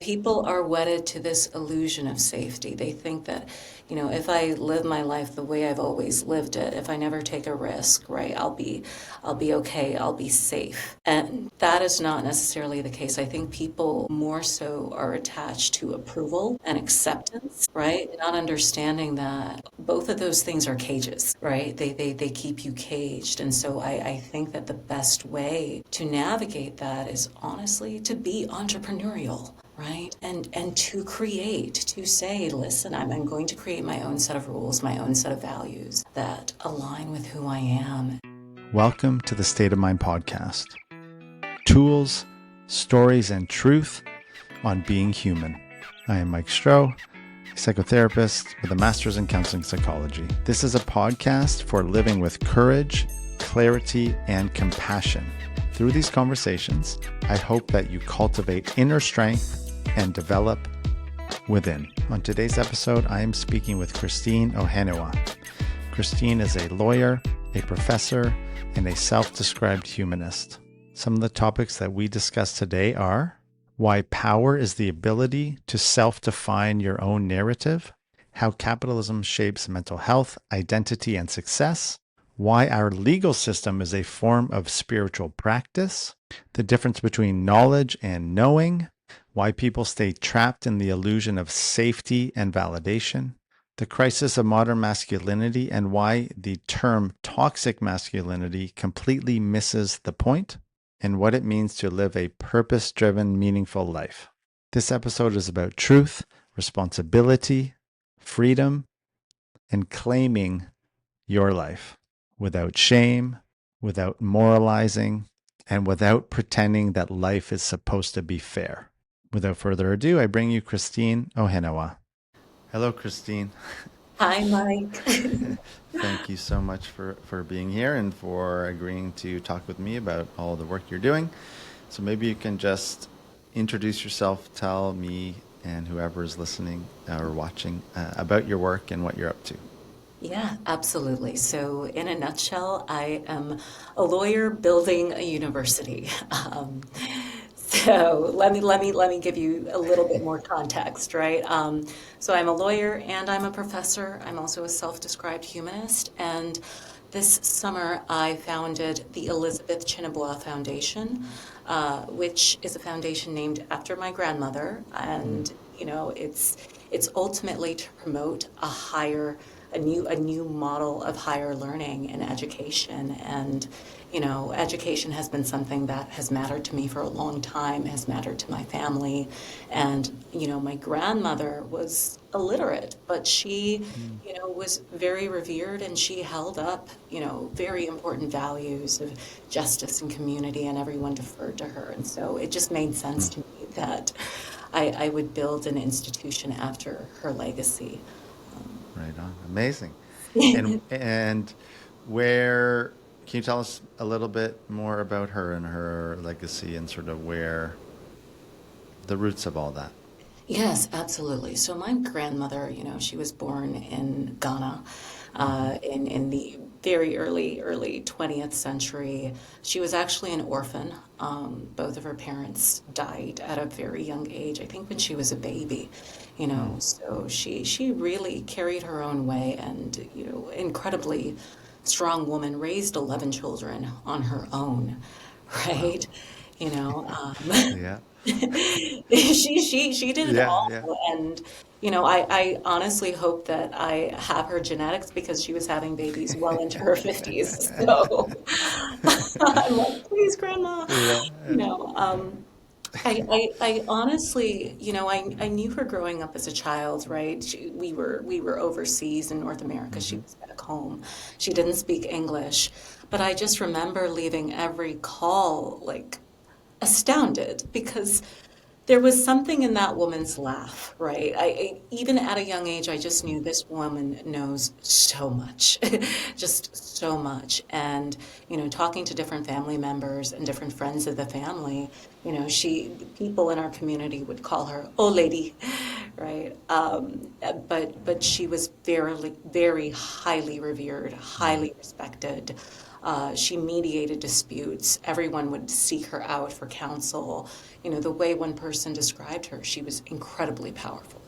People are wedded to this illusion of safety. They think that, if I live my life the way I've always lived it, if I never take a risk, right, I'll be okay, I'll be safe. And that is not necessarily the case. I think people more so are attached to approval and acceptance, right? Not understanding that both of those things are cages, right? They keep you caged. And so I think that the best way to navigate that is honestly to be entrepreneurial, right? And to create, to say, listen, I'm going to create my own set of rules, my own set of values that align with who I am. Welcome to the State of Mind podcast. Tools, stories, and truth on being human. I am Mike Stroh, a psychotherapist with a master's in counseling psychology. This is a podcast for living with courage, clarity, and compassion. Through these conversations, I hope that you cultivate inner strength and develop within. On today's episode, I am speaking with Christine Ohenewah. Christine is a lawyer, a professor, and a self-described humanist. Some of the topics that we discuss today are why power is the ability to self-define your own narrative, how capitalism shapes mental health, identity, and success, why our legal system is a form of spiritual practice, the difference between knowledge and knowing, why people stay trapped in the illusion of safety and validation, the crisis of modern masculinity and why the term toxic masculinity completely misses the point, and what it means to live a purpose-driven, meaningful life. This episode is about truth, responsibility, freedom, and claiming your life without shame, without moralizing, and without pretending that life is supposed to be fair. Without further ado, I bring you Christine Ohenewah. Hello, Christine. Hi, Mike. Thank you so much for being here and for agreeing to talk with me about all the work you're doing. So maybe you can just introduce yourself, tell me and whoever is listening or watching about your work and what you're up to. Yeah, absolutely. So in a nutshell, I am a lawyer building a university. So let me give you a little bit more context, right? So I'm a lawyer and I'm a professor. I'm also a self-described humanist. And this summer I founded the Elizabeth Chinabua Foundation, which is a foundation named after my grandmother. And it's ultimately to promote a new model of higher learning and education. And education has been something that has mattered to me for a long time, has mattered to my family. And my grandmother was illiterate, but she was very revered, and she held up very important values of justice and community, and everyone deferred to her. And so it just made sense to me that I would build an institution after her legacy. Right on. Amazing. And where can you tell us a little bit more about her and her legacy and sort of where the roots of all that? Yes, absolutely. So my grandmother, she was born in Ghana, in the very early 20th century. She was actually an orphan. Both of her parents died at a very young age, I think when she was a baby, so she really carried her own way, and, incredibly strong woman, raised 11 children on her own, right? Yeah. She did it Yeah. all. Yeah. And I honestly hope that I have her genetics, because she was having babies well into her 50s. So I'm like, please, grandma. Yeah. you know um I honestly, I knew her growing up as a child, right? We were overseas in North America. She was back home. She didn't speak English, but I just remember leaving every call like astounded, because there was something in that woman's laugh, right? Even at a young age, I just knew this woman knows so much, just so much. And talking to different family members and different friends of the family, people in our community would call her "Oh lady," right? But she was very, very highly revered, highly respected. She mediated disputes. Everyone would seek her out for counsel. The way one person described her, she was incredibly powerful,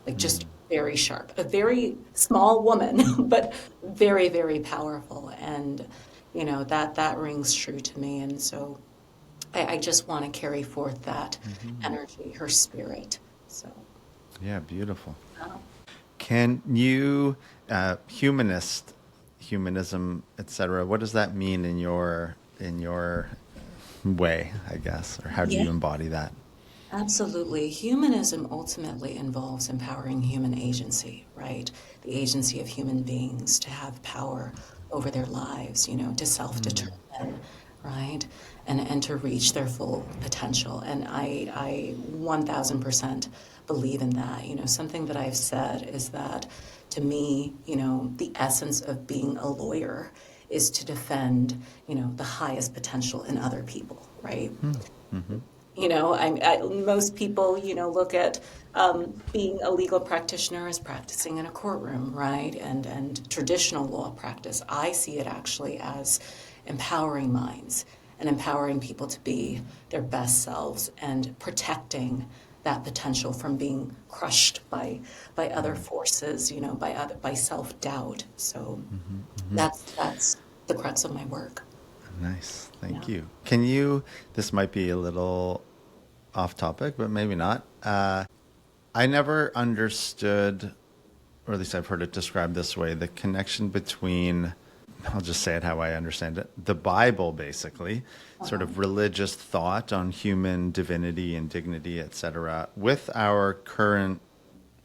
like just very sharp, a very small woman, but very, very powerful. And, that rings true to me. And so I just want to carry forth that energy, her spirit. So, Yeah, beautiful. um, Can you, humanism, etc. What does that mean in your way, I guess, or how do yeah, you embody that? absolutely. Humanism ultimately involves empowering human agency, right? The agency of human beings to have power over their lives, to self-determine, right? And to reach their full potential. And I 1000% believe in that. Something that I've said is that to me, the essence of being a lawyer is to defend, the highest potential in other people, right? Most people, look at being a legal practitioner as practicing in a courtroom, right? And traditional law practice. I see it actually as empowering minds and empowering people to be their best selves and protecting that potential from being crushed by other forces, by self-doubt. So that's the crux of my work. Nice, Yeah. thank you. Can you? This might be a little off topic, but maybe not. I never understood, or at least I've heard it described this way, the connection between, I'll just say it how I understand it, the Bible, basically, sort of religious thought on human divinity and dignity, etc., with our current,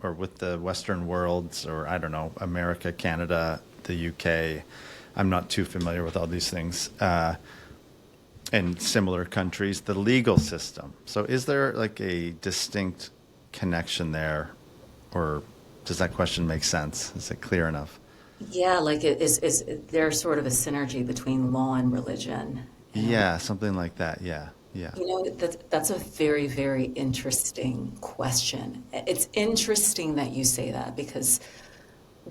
or with the Western worlds, or I don't know, America, Canada, the UK. I'm not too familiar with all these things. And similar countries, the legal system. So is there like a distinct connection there, or does that question make sense? Is it clear enough? Yeah, like is there's sort of a synergy between law and religion. And Yeah, something like that. Yeah, yeah. that's a very, very interesting question. It's interesting that you say that because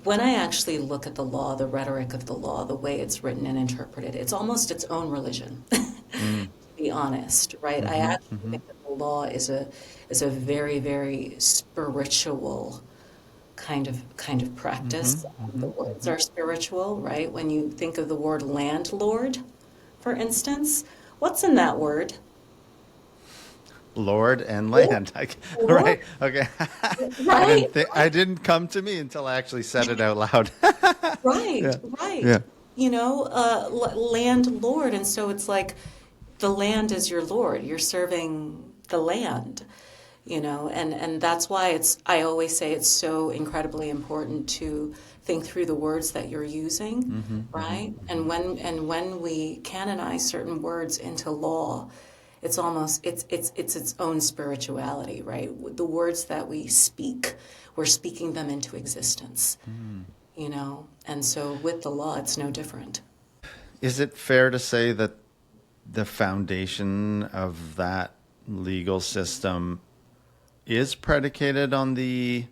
when I actually look at the law, the rhetoric of the law, the way it's written and interpreted, it's almost its own religion, to Mm, be honest, right? I mm-hmm, actually mm-hmm, think that the law is a very, very spiritual kind of mm-hmm, practice. mm-hmm, The words mm-hmm. are spiritual, right? When you think of the word landlord, for instance, what's in that word? Lord and Lord, land. Lord, Right. Okay. I right? didn't think I didn't come to me until I actually said it out loud. Right, Yeah. right. Yeah. Landlord, and so it's like the land is your lord. You're serving the land, and that's why I always say it's so incredibly important to think through the words that you're using, Mm-hmm, mm-hmm, right? mm-hmm. And when we canonize certain words into law, it's almost it's its own spirituality, right? The words that we speak, we're speaking them into existence, and so with the law, it's no different. Is it fair to say that the foundation of that legal system is predicated on the,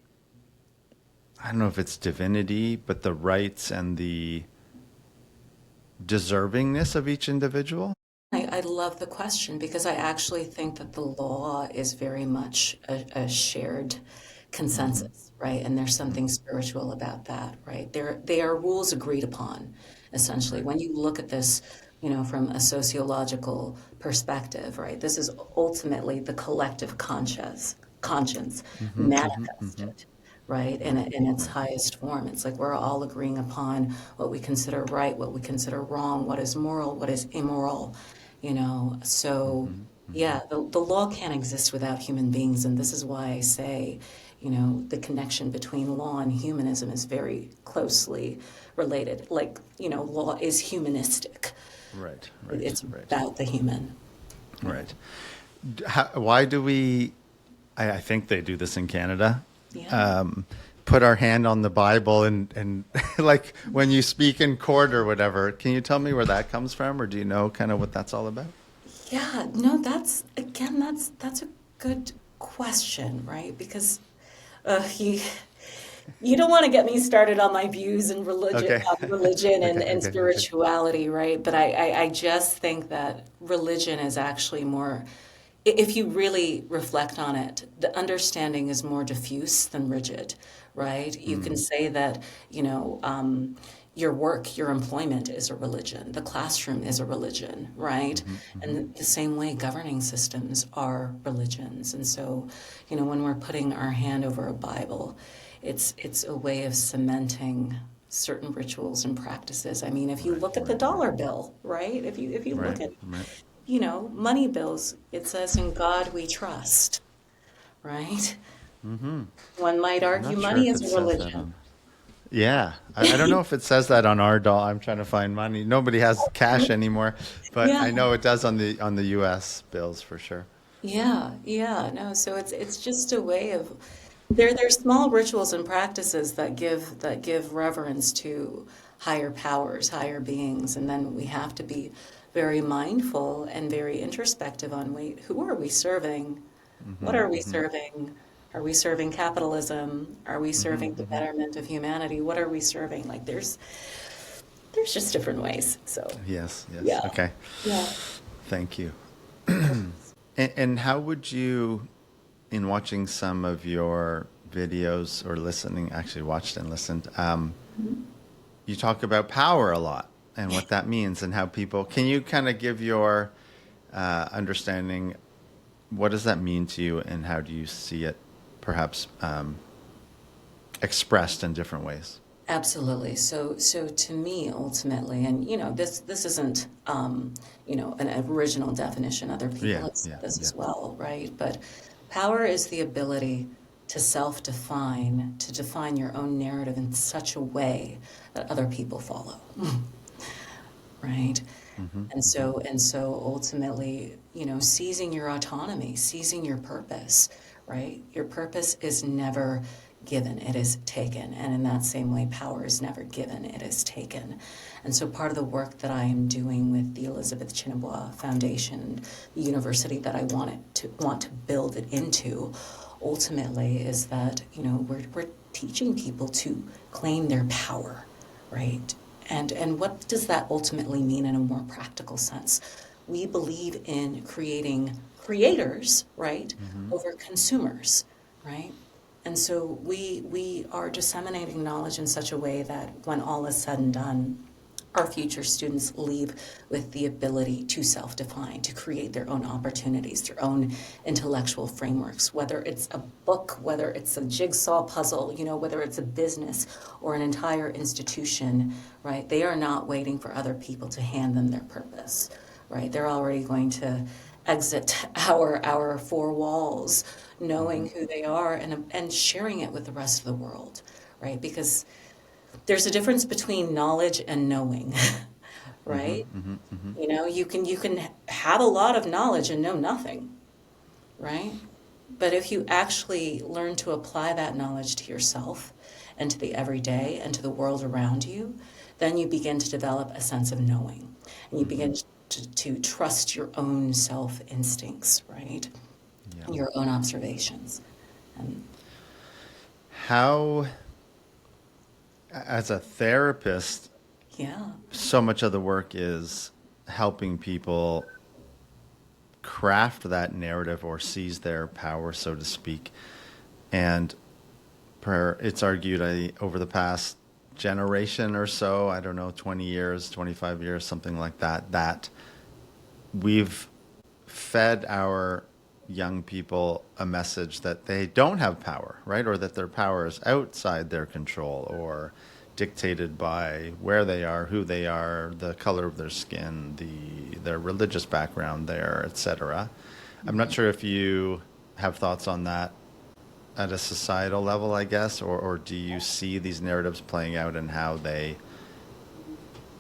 I don't know if it's divinity, but the rights and the deservingness of each individual? I love the question because I actually think that the law is very much a shared Mm-hmm. consensus, right? And there's something spiritual about that, right? They are rules agreed upon, essentially. Right. When you look at this, from a sociological perspective, right? This is ultimately the collective conscience Mm-hmm, mm-hmm, mm-hmm. manifested, right? In, Right. in its Right. highest form. It's like we're all agreeing upon what we consider right, what we consider wrong, what is moral, what is immoral, So, Mm-hmm, mm-hmm. yeah, the law can't exist without human beings. And this is why I say, the connection between law and humanism is very closely related. Like, law is humanistic. Right. Right. It's Right. about the human. Right. Why do we, I think they do this in Canada, Yeah. um, put our hand on the Bible and like when you speak in court or whatever, can you tell me where that comes from, or do you know kind of what that's all about? Yeah, no, that's a good question, right? Because he You don't want to get me started on my views and Okay. religion Okay. and Okay. Okay. spirituality, right? But I just think that religion is actually more, if you really reflect on it, the understanding is more diffuse than rigid, right? You can say that, you know, your work, your employment is a religion, the classroom is a religion, right? Mm-hmm. Mm-hmm. And the same way governing systems are religions. And so, you know, when we're putting our hand over a Bible, it's a way of cementing certain rituals and practices. I mean, if you Right. look at the Right. Right. dollar bill, right? If you look Right. at, Right. you know, money bills, it says in God we trust, right? Mm-hmm. One might I'm argue not sure money if is it a says that religion. on. Yeah, I don't know if it says that on our doll. I'm trying to find money. Nobody has cash anymore, but Yeah, I know it does on the U.S. bills for sure. yeah, no. So it's just a way of there's small rituals and practices that give reverence to higher powers, higher beings, and then we have to be very mindful and very introspective on wait, who are we serving? What Mm-hmm. are we Mm-hmm. serving? Are we serving capitalism? Are we Mm-hmm. serving the Mm-hmm. betterment of humanity? What are we serving? Like there's just different ways. So Yes. Yes. yeah, Okay. yeah. Thank you. Of course. And how would you, in watching some of your videos or listening, actually watched and listened, you talk about power a lot and what that means and how people, can you kind of give your understanding, what does that mean to you and how do you see it perhaps expressed in different ways? Absolutely. So to me, ultimately, and you know, this isn't you know, an original definition. Other people Yeah, have said yeah, this yeah. as well, right? But power is the ability to self-define, to define your own narrative in such a way that other people follow, right? Mm-hmm, mm-hmm, And so ultimately, you know, seizing your autonomy, seizing your purpose, right? Your purpose is never given, it is taken. And in that same way, power is never given, it is taken. And so part of the work that I am doing with the Elizabeth Chinabua Foundation, the university that I want to build it into, ultimately is that, you know, we're teaching people to claim their power, right? And what does that ultimately mean in a more practical sense? We believe in creating creators, right, mm-hmm. over consumers, right? And so we are disseminating knowledge in such a way that when all is said and done, our future students leave with the ability to self-define, to create their own opportunities, their own intellectual frameworks, whether it's a book, whether it's a jigsaw puzzle, you know, whether it's a business or an entire institution, right? They are not waiting for other people to hand them their purpose, right? They're already going to exit our four walls, Mm-hmm. knowing who they are and sharing it with the rest of the world, right? Because there's a difference between knowledge and knowing, Mm-hmm. right? Mm-hmm. Mm-hmm. You know, you can have a lot of knowledge and know nothing, right? But if you actually learn to apply that knowledge to yourself and to the everyday and to the world around you, then you begin to develop a sense of knowing and you Mm-hmm. begin to trust your own self instincts, right? Yeah. And your own observations. And How, as a therapist, yeah, so much of the work is helping people craft that narrative or seize their power, so to speak. And it's argued over the past generation or so, I don't know, 20 years, 25 years, something like that, that we've fed our young people a message that they don't have power, right? Or that their power is outside their control or dictated by where they are, who they are, the color of their skin, their religious background there, etc. I'm not sure if you have thoughts on that at a societal level, I guess, or do you see these narratives playing out and how they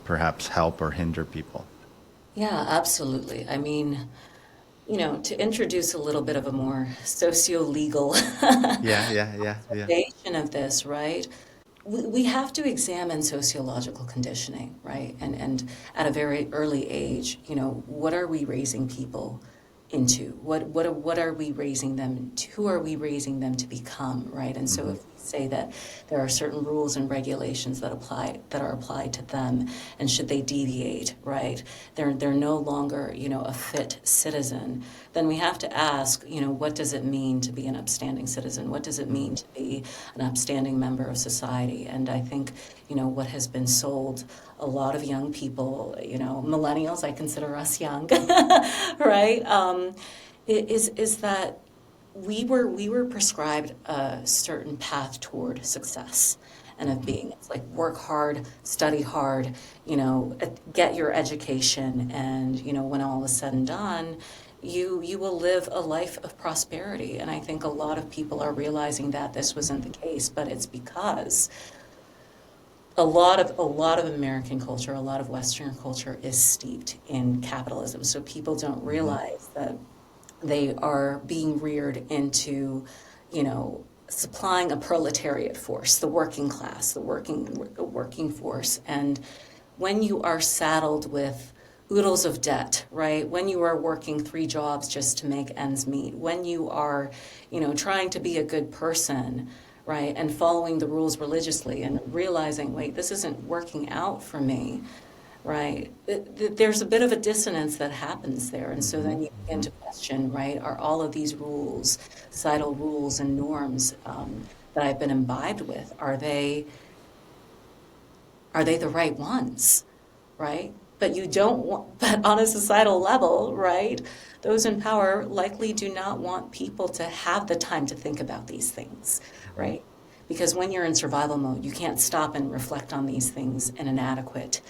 perhaps help or hinder people? yeah, absolutely. I mean, you know, to introduce a little bit of a more socio-legal Yeah, yeah, yeah, yeah. observation of this, right? We have to examine sociological conditioning, right? And at a very early age, you know, what are we raising people into? What are we raising them to? Who are we raising them to become, right? And so Mm-hmm. if we say that there are certain rules and regulations that are applied to them, and should they deviate, right, they're no longer, a fit citizen. Then we have to ask, what does it mean to be an upstanding citizen? What does it mean to be an upstanding member of society? And I think, what has been sold a lot of young people, millennials, I consider us young, right? Is that we were prescribed a certain path toward success and of being. It's like work hard, study hard, get your education, and when all is said and done, you will live a life of prosperity. And I think a lot of people are realizing that this wasn't the case, but it's because a lot of American culture, a lot of Western culture is steeped in capitalism. So people don't realize that they are being reared into, supplying a proletariat force, the working class, the working force. And when you are saddled with oodles of debt, right? When you are working 3 jobs just to make ends meet, when you are, trying to be a good person, right, and following the rules religiously and realizing, wait, this isn't working out for me, right? There's a bit of a dissonance that happens there. And so then you begin to question, right, are all of these rules, societal rules and norms that I've been imbibed with, are they the right ones, right? But you don't want, but on a societal level, right, those in power likely do not want people to have the time to think about these things, right? Because when you're in survival mode, you can't stop and reflect on these things in an adequate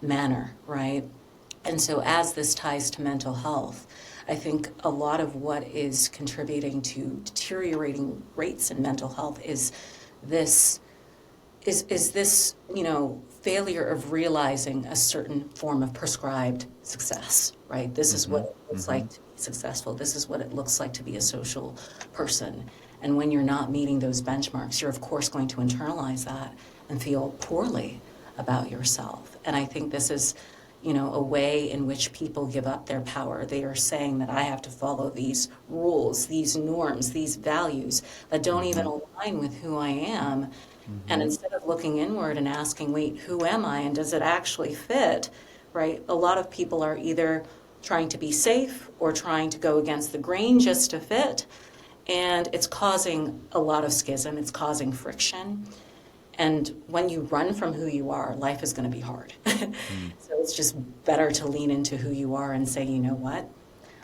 manner, right? And so as this ties to mental health, I think a lot of what is contributing to deteriorating rates in mental health is this this failure of realizing a certain form of prescribed success, right? This is what it looks like to be successful. This is what it looks like to be a social person. And when you're not meeting those benchmarks, you're of course going to internalize that and feel poorly about yourself. And I think this is, a way in which people give up their power. They are saying that I have to follow these rules, these norms, these values that don't even align with who I am. And instead of looking inward and asking, wait, who am I and does it actually fit, right? A lot of people are either trying to be safe or trying to go against the grain just to fit. And it's causing a lot of schism, it's causing friction. And when you run from who you are, life is going to be hard. So it's just better to lean into who you are and say, you know what?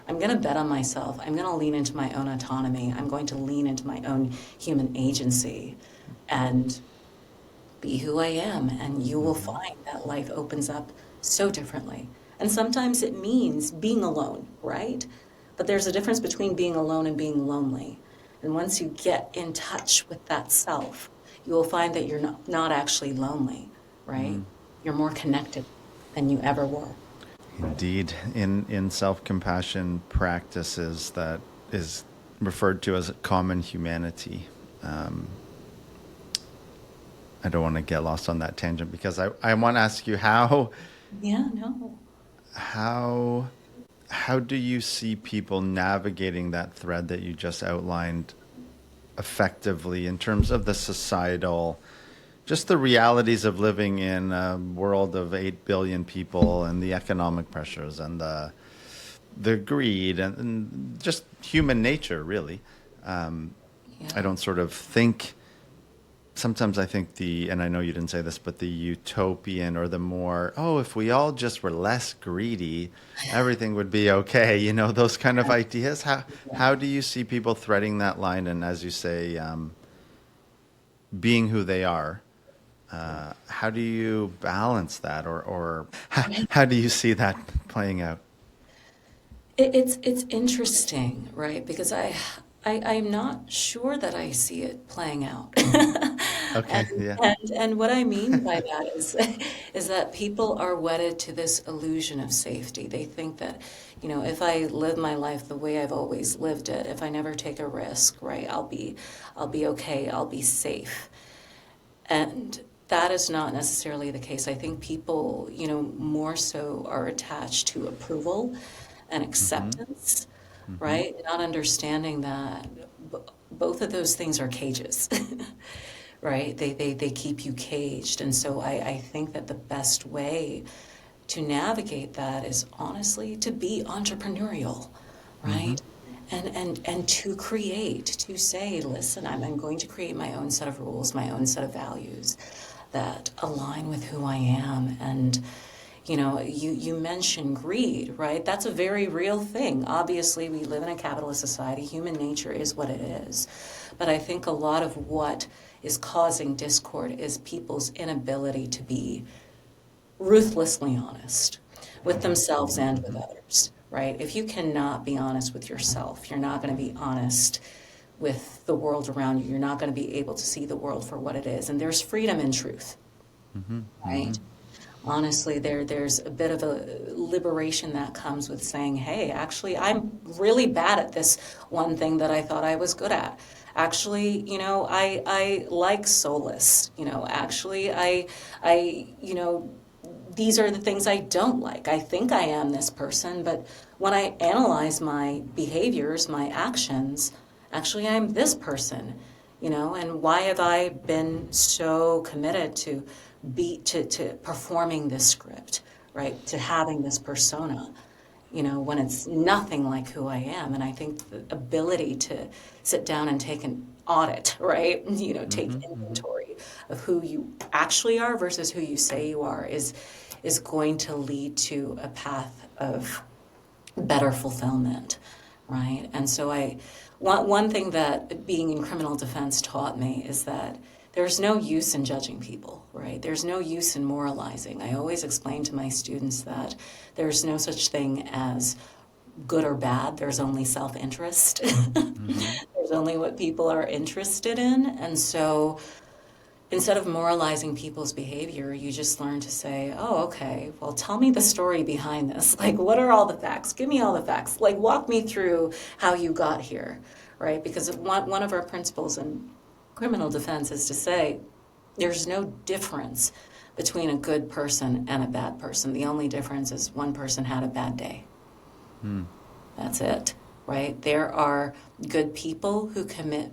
I'm going to bet on myself. I'm going to lean into my own autonomy. I'm going to lean into my own human agency and be who I am. And you will find that life opens up so differently. And sometimes it means being alone, right? But there's a difference between being alone and being lonely. And once you get in touch with that self, you will find that you're not actually lonely, right? You're more connected than you ever were. Indeed, in self-compassion practices that is referred to as common humanity. I don't want to get lost on that tangent because I want to ask you Yeah, no. how do you see people navigating that thread that you just outlined effectively in terms of the societal, just the realities of living in a world of 8 billion people and the economic pressures and the greed and just human nature, really. I don't sort of think, sometimes I think and I know you didn't say this, but the utopian or the more, if we all just were less greedy, everything would be okay. Those kind of ideas. How do you see people threading that line and, as you say, being who they are? How do you balance that, or how do you see that playing out? It's interesting, right? Because I'm not sure that I see it playing out. Okay, And, yeah. and what I mean by that is that people are wedded to this illusion of safety. They think that, if I live my life the way I've always lived it, if I never take a risk, right, I'll be okay, I'll be safe. And that is not necessarily the case. I think people, more so are attached to approval and acceptance, right? Not understanding that both of those things are cages. right? They keep you caged. And so I think that the best way to navigate that is honestly to be entrepreneurial, Mm-hmm. right? And to create, to say, listen, I'm going to create my own set of rules, my own set of values that align with who I am. And you mentioned greed, right? That's a very real thing. Obviously, we live in a capitalist society. Human nature is what it is. But I think a lot of what is causing discord is people's inability to be ruthlessly honest with themselves and with others, right? If you cannot be honest with yourself, you're not going to be honest with the world around you. You're not going to be able to see the world for what it is. And there's freedom in truth, Mm-hmm. Mm-hmm. right? Honestly, there's a bit of a liberation that comes with saying, hey, actually, I'm really bad at this one thing that I thought I was good at. Actually, I like solace. Actually, these are the things I don't like. I think I am this person, but when I analyze my behaviors, my actions, actually I'm this person, and why have I been so committed to performing this script, right? To having this persona, when it's nothing like who I am. And I think the ability to sit down and take an audit, right? Take Mm-hmm. inventory of who you actually are versus who you say you are is going to lead to a path of better fulfillment, right? And so one thing that being in criminal defense taught me is that there's no use in judging people, right? There's no use in moralizing. I always explain to my students that there's no such thing as good or bad. There's only self-interest. Mm-hmm. There's only what people are interested in. And so instead of moralizing people's behavior, you just learn to say, oh, okay, well, tell me the story behind this. Like, what are all the facts? Give me all the facts. Like, walk me through how you got here, right? Because one of our principles in criminal defense is to say there's no difference between a good person and a bad person. The only difference is one person had a bad day. Mm. That's it, right? There are good people who commit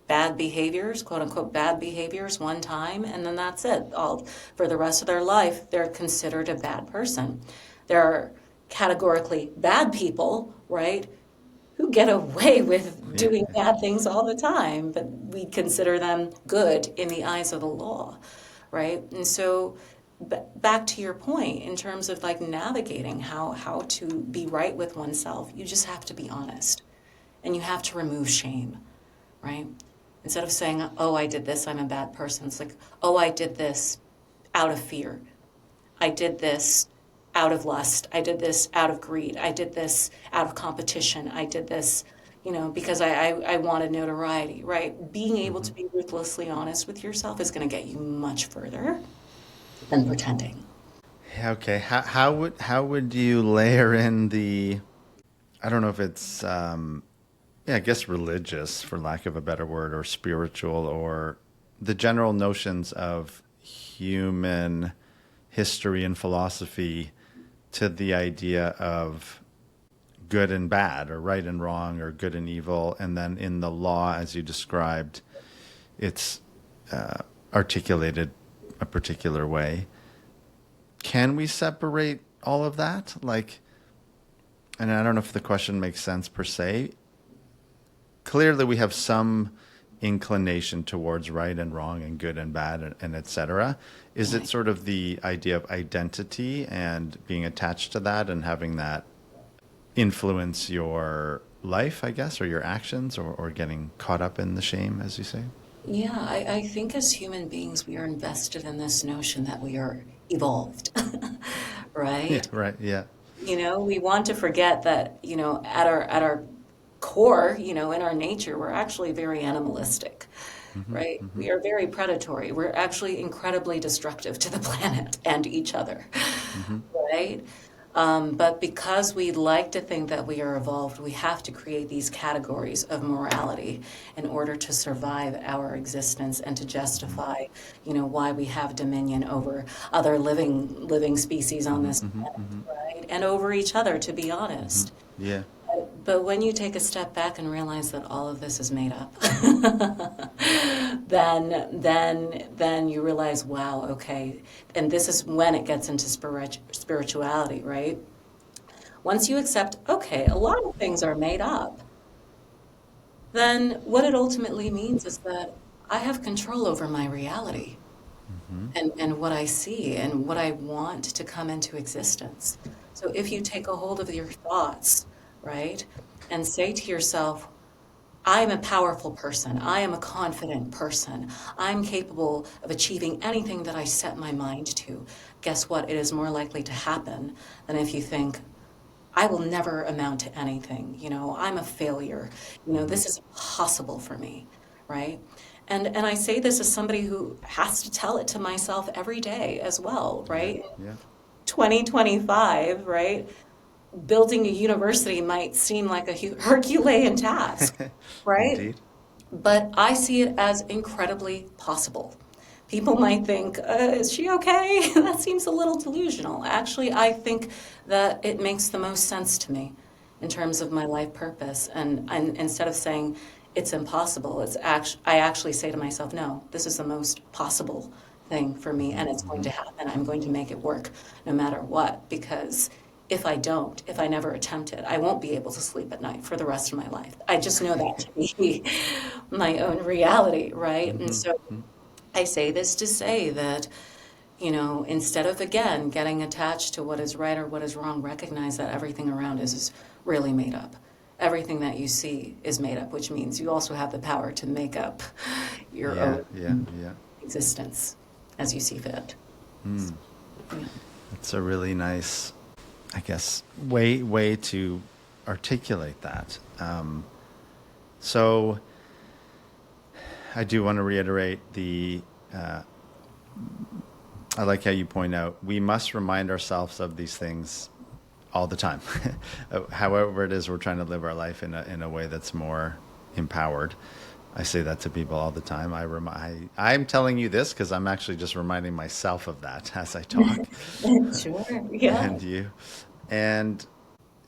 bad behaviors, quote unquote, bad behaviors one time, and then that's it. All for the rest of their life, they're considered a bad person. There are categorically bad people, right, who get away with Yeah. doing bad things all the time, but we consider them good in the eyes of the law, right? And so back to your point in terms of like navigating how to be right with oneself, you just have to be honest and you have to remove shame, right? Instead of saying, oh, I did this, I'm a bad person, it's like, oh, I did this out of fear. I did this out of lust. I did this out of greed. I did this out of competition. I did this, because I wanted notoriety, right? Being able Mm-hmm. to be ruthlessly honest with yourself is going to get you much further than pretending. Okay. How would you layer in the, I don't know if it's yeah, I guess religious, for lack of a better word, or spiritual, or the general notions of human history and philosophy to the idea of good and bad, or right and wrong, or good and evil. And then in the law, as you described, it's articulated a particular way. Can we separate all of that? Like, and I don't know if the question makes sense per se. Clearly we have some inclination towards right and wrong and good and bad and etc. Is it Right. sort of the idea of identity and being attached to that and having that influence your life, I guess, or your actions, or getting caught up in the shame, as you say? Yeah, I think as human beings, we are invested in this notion that we are evolved, Yeah, right? right. Yeah. We want to forget that, at our core, in our nature, we're actually very animalistic, Hmm. right? Hmm. We are very predatory. We're actually incredibly destructive to the planet and each other, Hmm. right? But because we like to think that we are evolved, we have to create these categories of morality in order to survive our existence and to justify, why we have dominion over other living species on Hmm. this Hmm. planet, Hmm. right? And over each other, to be Hmm. honest. Yeah. But when you take a step back and realize that all of this is made up, then you realize, wow, okay. And this is when it gets into spirituality, right? Once you accept, okay, a lot of things are made up, then what it ultimately means is that I have control over my reality Mm-hmm. and what I see and what I want to come into existence. So if you take a hold of your thoughts, right, and say to yourself, I am a powerful person. I am a confident person. I'm capable of achieving anything that I set my mind to. Guess what? It is more likely to happen than if you think, I will never amount to anything. I'm a failure. Mm-hmm. This is impossible for me, right? And I say this as somebody who has to tell it to myself every day as well, Yeah, right? yeah. 2025, right? Building a university might seem like a Herculean task, right? Indeed. But I see it as incredibly possible. People might think, is she okay? That seems a little delusional. Actually, I think that it makes the most sense to me in terms of my life purpose. And instead of saying it's impossible, I actually say to myself, no, this is the most possible thing for me, Mm-hmm. and it's going Mm-hmm. to happen. I'm going to make it work no matter what, because if I never attempt it, I won't be able to sleep at night for the rest of my life. I just know that to be my own reality, right? And Mm-hmm. so I say this to say that, instead of again getting attached to what is right or what is wrong, recognize that everything around us is really made up. Everything that you see is made up, which means you also have the power to make up your Yeah, yeah, own yeah. existence as you see fit. Mm. Yeah. It's a really nice, I guess, way to articulate that. So I do want to reiterate I like how you point out, we must remind ourselves of these things all the time. However it is we're trying to live our life in a way that's more empowered. I say that to people all the time. I'm telling you this because I'm actually just reminding myself of that as I talk. Sure. Yeah. And you. And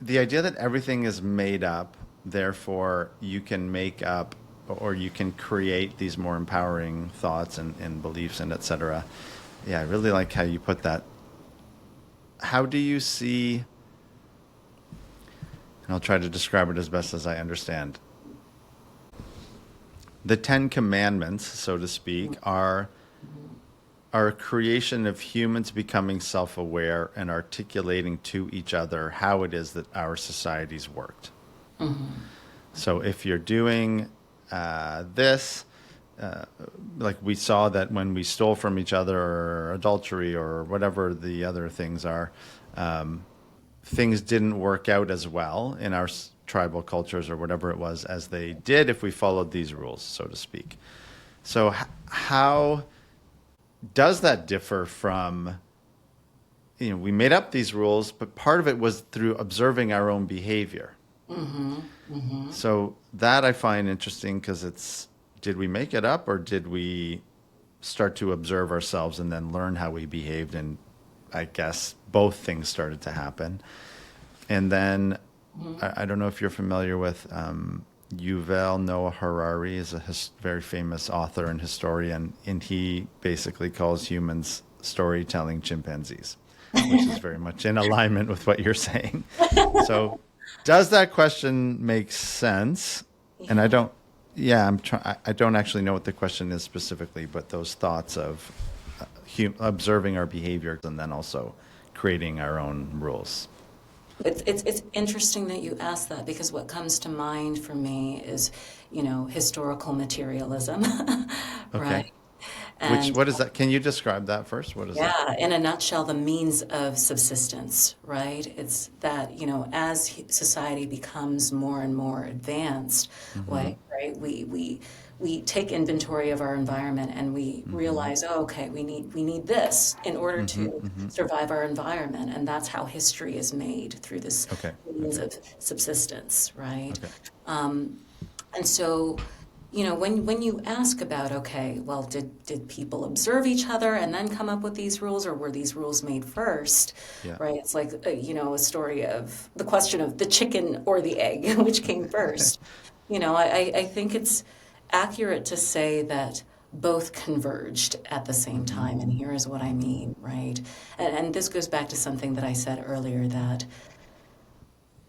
the idea that everything is made up, therefore you can make up or you can create these more empowering thoughts and beliefs and etc. Yeah, I really like how you put that. How do you see, and I'll try to describe it as best as I understand, the Ten Commandments, so to speak, are a creation of humans becoming self-aware and articulating to each other how it is that our societies worked. So if you're doing this, like we saw that when we stole from each other or adultery or whatever the other things are, things didn't work out as well in our tribal cultures or whatever it was as they did if we followed these rules, so to speak. So how does that differ from, we made up these rules, but part of it was through observing our own behavior. So that I find interesting because did we make it up or did we start to observe ourselves and then learn how we behaved? And I guess both things started to happen. And then I don't know if you're familiar with Yuval Noah Harari is a very famous author and historian, and he basically calls humans storytelling chimpanzees, which is very much in alignment with what you're saying. So does that question make sense? And I Yeah. don't, yeah, I don't actually know what the question is specifically, but those thoughts of observing our behavior and then also creating our own rules. It's interesting that you ask that because what comes to mind for me is, historical materialism, Okay. right? And What is that? Can you describe that first? What is that? yeah, in a nutshell, the means of subsistence, right? It's that, as society becomes more and more advanced, Mm-hmm. right, we take inventory of our environment and we Mm-hmm. realize, oh, okay, we need this in order Mm-hmm. to Mm-hmm. survive our environment, and that's how history is made through this Okay. means Okay. of subsistence, right? Okay. And so, when you ask about, okay, well, did people observe each other and then come up with these rules, or were these rules made first, Yeah. right? It's like, a story of the question of the chicken or the egg, which came first. I think it's accurate to say that both converged at the same time. And here is what I mean, right? And this goes back to something that I said earlier, that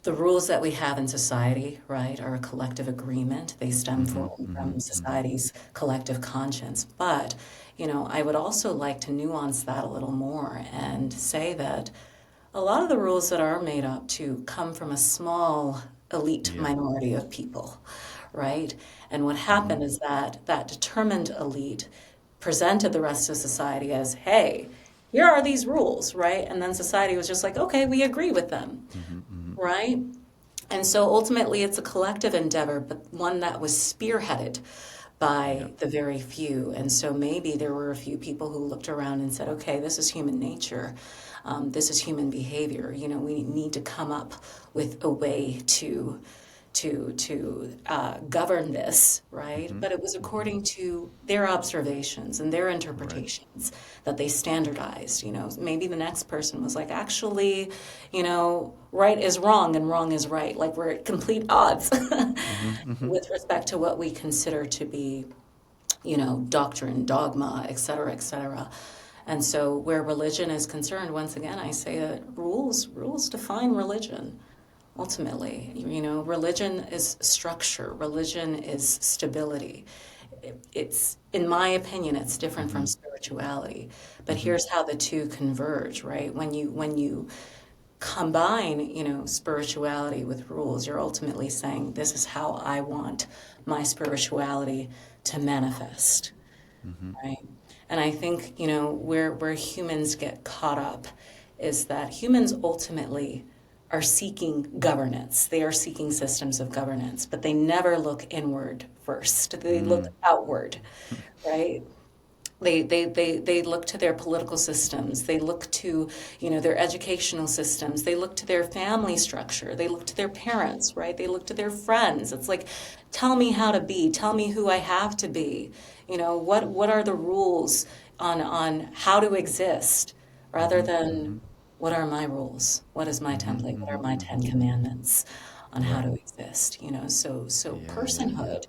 the rules that we have in society, right, are a collective agreement. They stem from society's collective conscience. But, I would also like to nuance that a little more and say that a lot of the rules that are made up to come from a small elite Yeah. minority of people, right? And what happened is that that determined elite presented the rest of society as, hey, here are these rules, right? And then society was just like, okay, we agree with them, right? And so ultimately it's a collective endeavor, but one that was spearheaded by the very few. And so maybe there were a few people who looked around and said, okay, this is human nature. This is human behavior. We need to come up with a way to govern this, right? But it was according to their observations and their interpretations that they standardized. Maybe the next person was like, actually, right is wrong and wrong is right. Like we're at complete odds with respect to what we consider to be, doctrine, dogma, et cetera, et cetera. And so where religion is concerned, once again, I say that rules define religion. Ultimately, religion is structure. Religion is stability. It's, in my opinion, it's different from spirituality. But here's how the two converge, right? When you combine, spirituality with rules, you're ultimately saying, this is how I want my spirituality to manifest, right? And I think, where humans get caught up is that humans ultimately are seeking governance. They are seeking systems of governance, but they never look inward first. They look outward, right? They look to their political systems. They look to, their educational systems. They look to their family structure. They look to their parents, right? They look to their friends. It's like, tell me how to be. Tell me who I have to be. What are the rules on how to exist, rather than what are my rules? What is my template? What are my 10 commandments on how to exist? So personhood,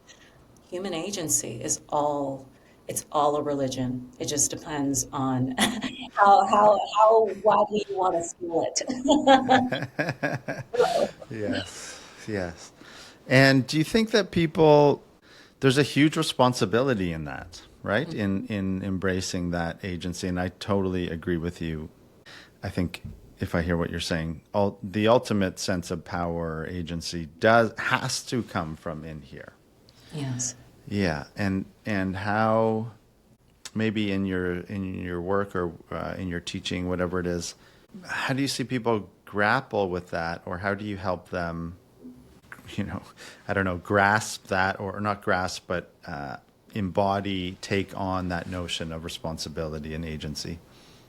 human agency is all, it's all a religion. It just depends on how widely you want to split it. Yes, yes. And do you think that people, there's a huge responsibility in that, right? In embracing that agency. And I totally agree with you. I think if I hear what you're saying, the ultimate sense of power or agency has to come from in here. Yes. Yeah, and how maybe in your work or in your teaching, whatever it is, how do you see people grapple with that, or how do you help them, I don't know, grasp that, or not grasp, but embody, take on that notion of responsibility and agency?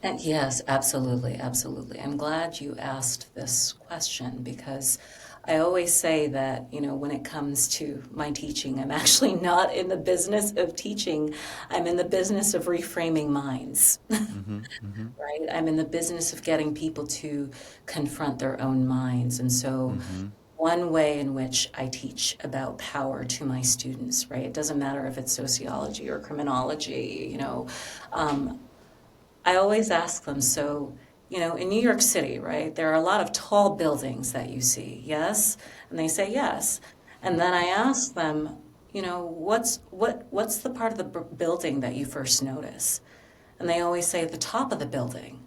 And yes, absolutely, absolutely. I'm glad you asked this question, because I always say that, when it comes to my teaching, I'm actually not in the business of teaching. I'm in the business of reframing minds, right? I'm in the business of getting people to confront their own minds. And so one way in which I teach about power to my students, right? It doesn't matter if it's sociology or criminology, I always ask them, so, in New York City, right, there are a lot of tall buildings that you see, yes? And they say yes. And then I ask them, what's the part of the building that you first notice? And they always say the top of the building.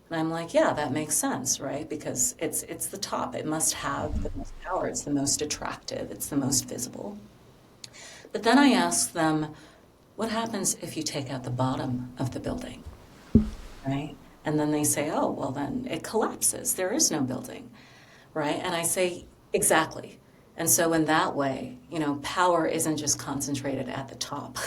And I'm like, yeah, that makes sense, right? Because it's the top. It must have the most power. It's the most attractive. It's the most visible. But then I ask them, what happens if you take out the bottom of the building? Right? And then they say, oh, well, then it collapses. There is no building, right? And I say, exactly. And so in that way, power isn't just concentrated at the top.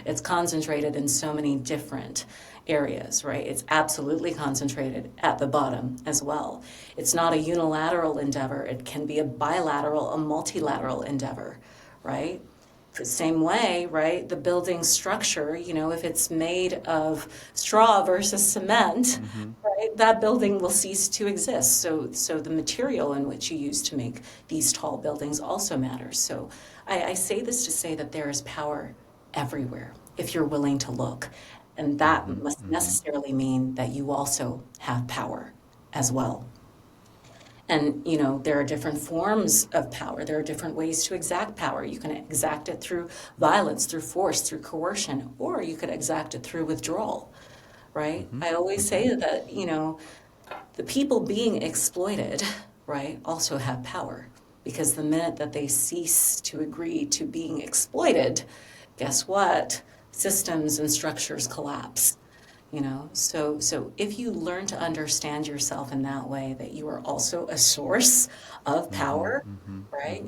It's concentrated in so many different areas, right? It's absolutely concentrated at the bottom as well. It's not a unilateral endeavor. It can be a bilateral, a multilateral endeavor, right? The same way, right, the building structure, if it's made of straw versus cement, right, that building will cease to exist. So the material in which you use to make these tall buildings also matters. So I say this to say that there is power everywhere if you're willing to look. And that must necessarily mean that you also have power as well. And, there are different forms of power. There are different ways to exact power. You can exact it through violence, through force, through coercion, or you could exact it through withdrawal, right? I always say that, the people being exploited, right, also have power, because the minute that they cease to agree to being exploited, guess what? Systems and structures collapse. So if you learn to understand yourself in that way, that you are also a source of power, right?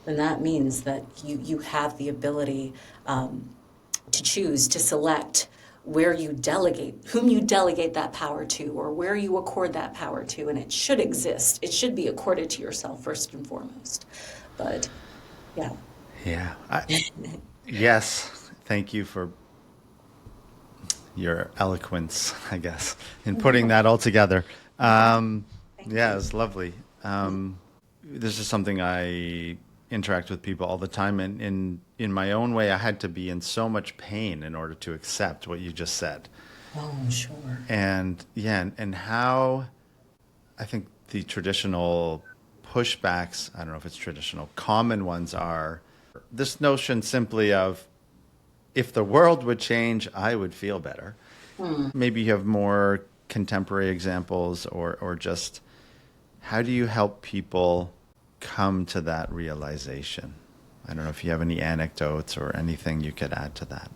Then that means that you have the ability to choose, to select where you delegate, whom you delegate that power to, or where you accord that power to, and it should exist. It should be accorded to yourself first and foremost. But yeah. Yeah. Yes. Thank you for your eloquence, I guess, in putting that all together. Yeah, it's lovely. This is something I interact with people all the time, and in my own way, I had to be in so much pain in order to accept what you just said. Oh, sure. And yeah, and how I think the traditional pushbacks, I don't know if it's traditional, common ones are this notion simply of, if the world would change, I would feel better. Maybe you have more contemporary examples, or just how do you help people come to that realization? I don't know if you have any anecdotes or anything you could add to that.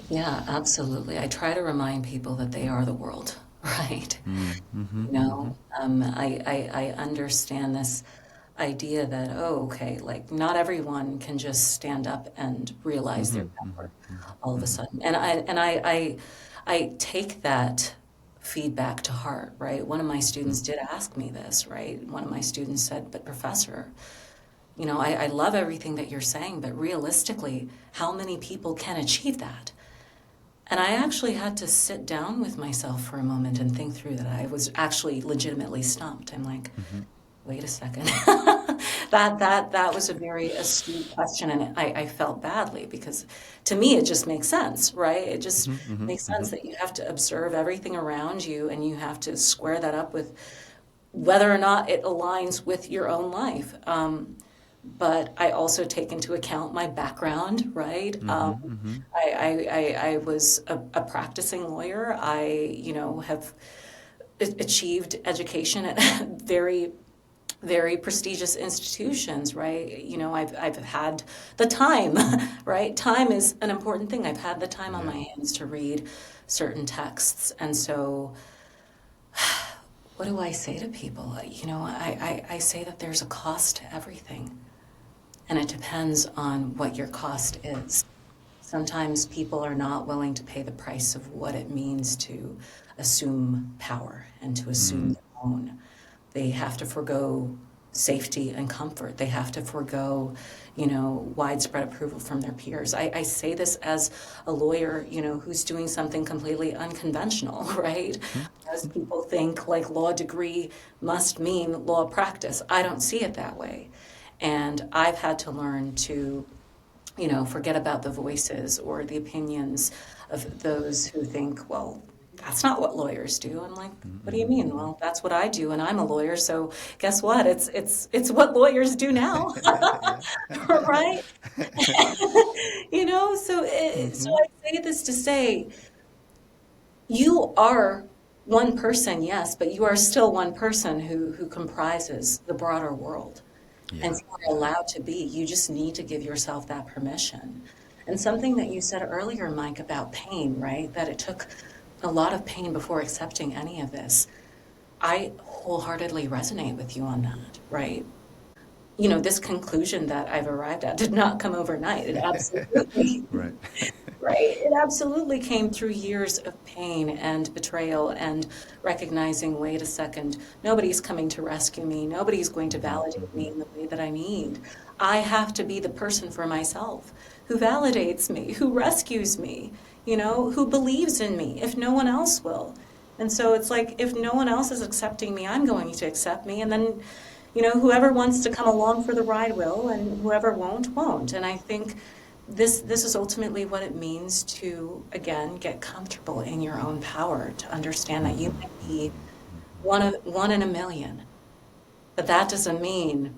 Yeah, absolutely. I try to remind people that they are the world, right? I understand this idea that, oh, okay, like not everyone can just stand up and realize their power all of a sudden. And I take that feedback to heart, right? One of my students did ask me this, right? One of my students said, but professor, I love everything that you're saying, but realistically, how many people can achieve that? And I actually had to sit down with myself for a moment and think through that. I was actually legitimately stumped. I'm like, wait a second. That was a very astute question, and I felt badly, because to me it just makes sense, right? It just makes sense that you have to observe everything around you, and you have to square that up with whether or not it aligns with your own life. But I also take into account my background, right? I was a practicing lawyer. I, have achieved education at very, very prestigious institutions, right? I've had the time, right? Time is an important thing. I've had the time on my hands to read certain texts. And so what do I say to people? I say that there's a cost to everything. And it depends on what your cost is. Sometimes people are not willing to pay the price of what it means to assume power and to assume their own. They have to forego safety and comfort. They have to forego, widespread approval from their peers. I say this as a lawyer, who's doing something completely unconventional, right? As people think like law degree must mean law practice. I don't see it that way. And I've had to learn to, forget about the voices or the opinions of those who think, well, that's not what lawyers do. I'm like, what do you mean? Well, that's what I do, and I'm a lawyer, so guess what? It's what lawyers do now, right? So I say this to say, you are one person, yes, but you are still one person who comprises the broader world. And you are allowed to be. You just need to give yourself that permission. And something that you said earlier, Mike, about pain, right? That it took a lot of pain before accepting any of this. I wholeheartedly resonate with you on that, right? This conclusion that I've arrived at did not come overnight. It absolutely, Right. right? It absolutely came through years of pain and betrayal and recognizing, wait a second, nobody's coming to rescue me. Nobody's going to validate me in the way that I need. I have to be the person for myself who validates me, who rescues me, who believes in me if no one else will. And so it's like, if no one else is accepting me, I'm going to accept me. And then, whoever wants to come along for the ride will, and whoever won't. And I think this is ultimately what it means to, again, get comfortable in your own power, to understand that you might be one in a million, but that doesn't mean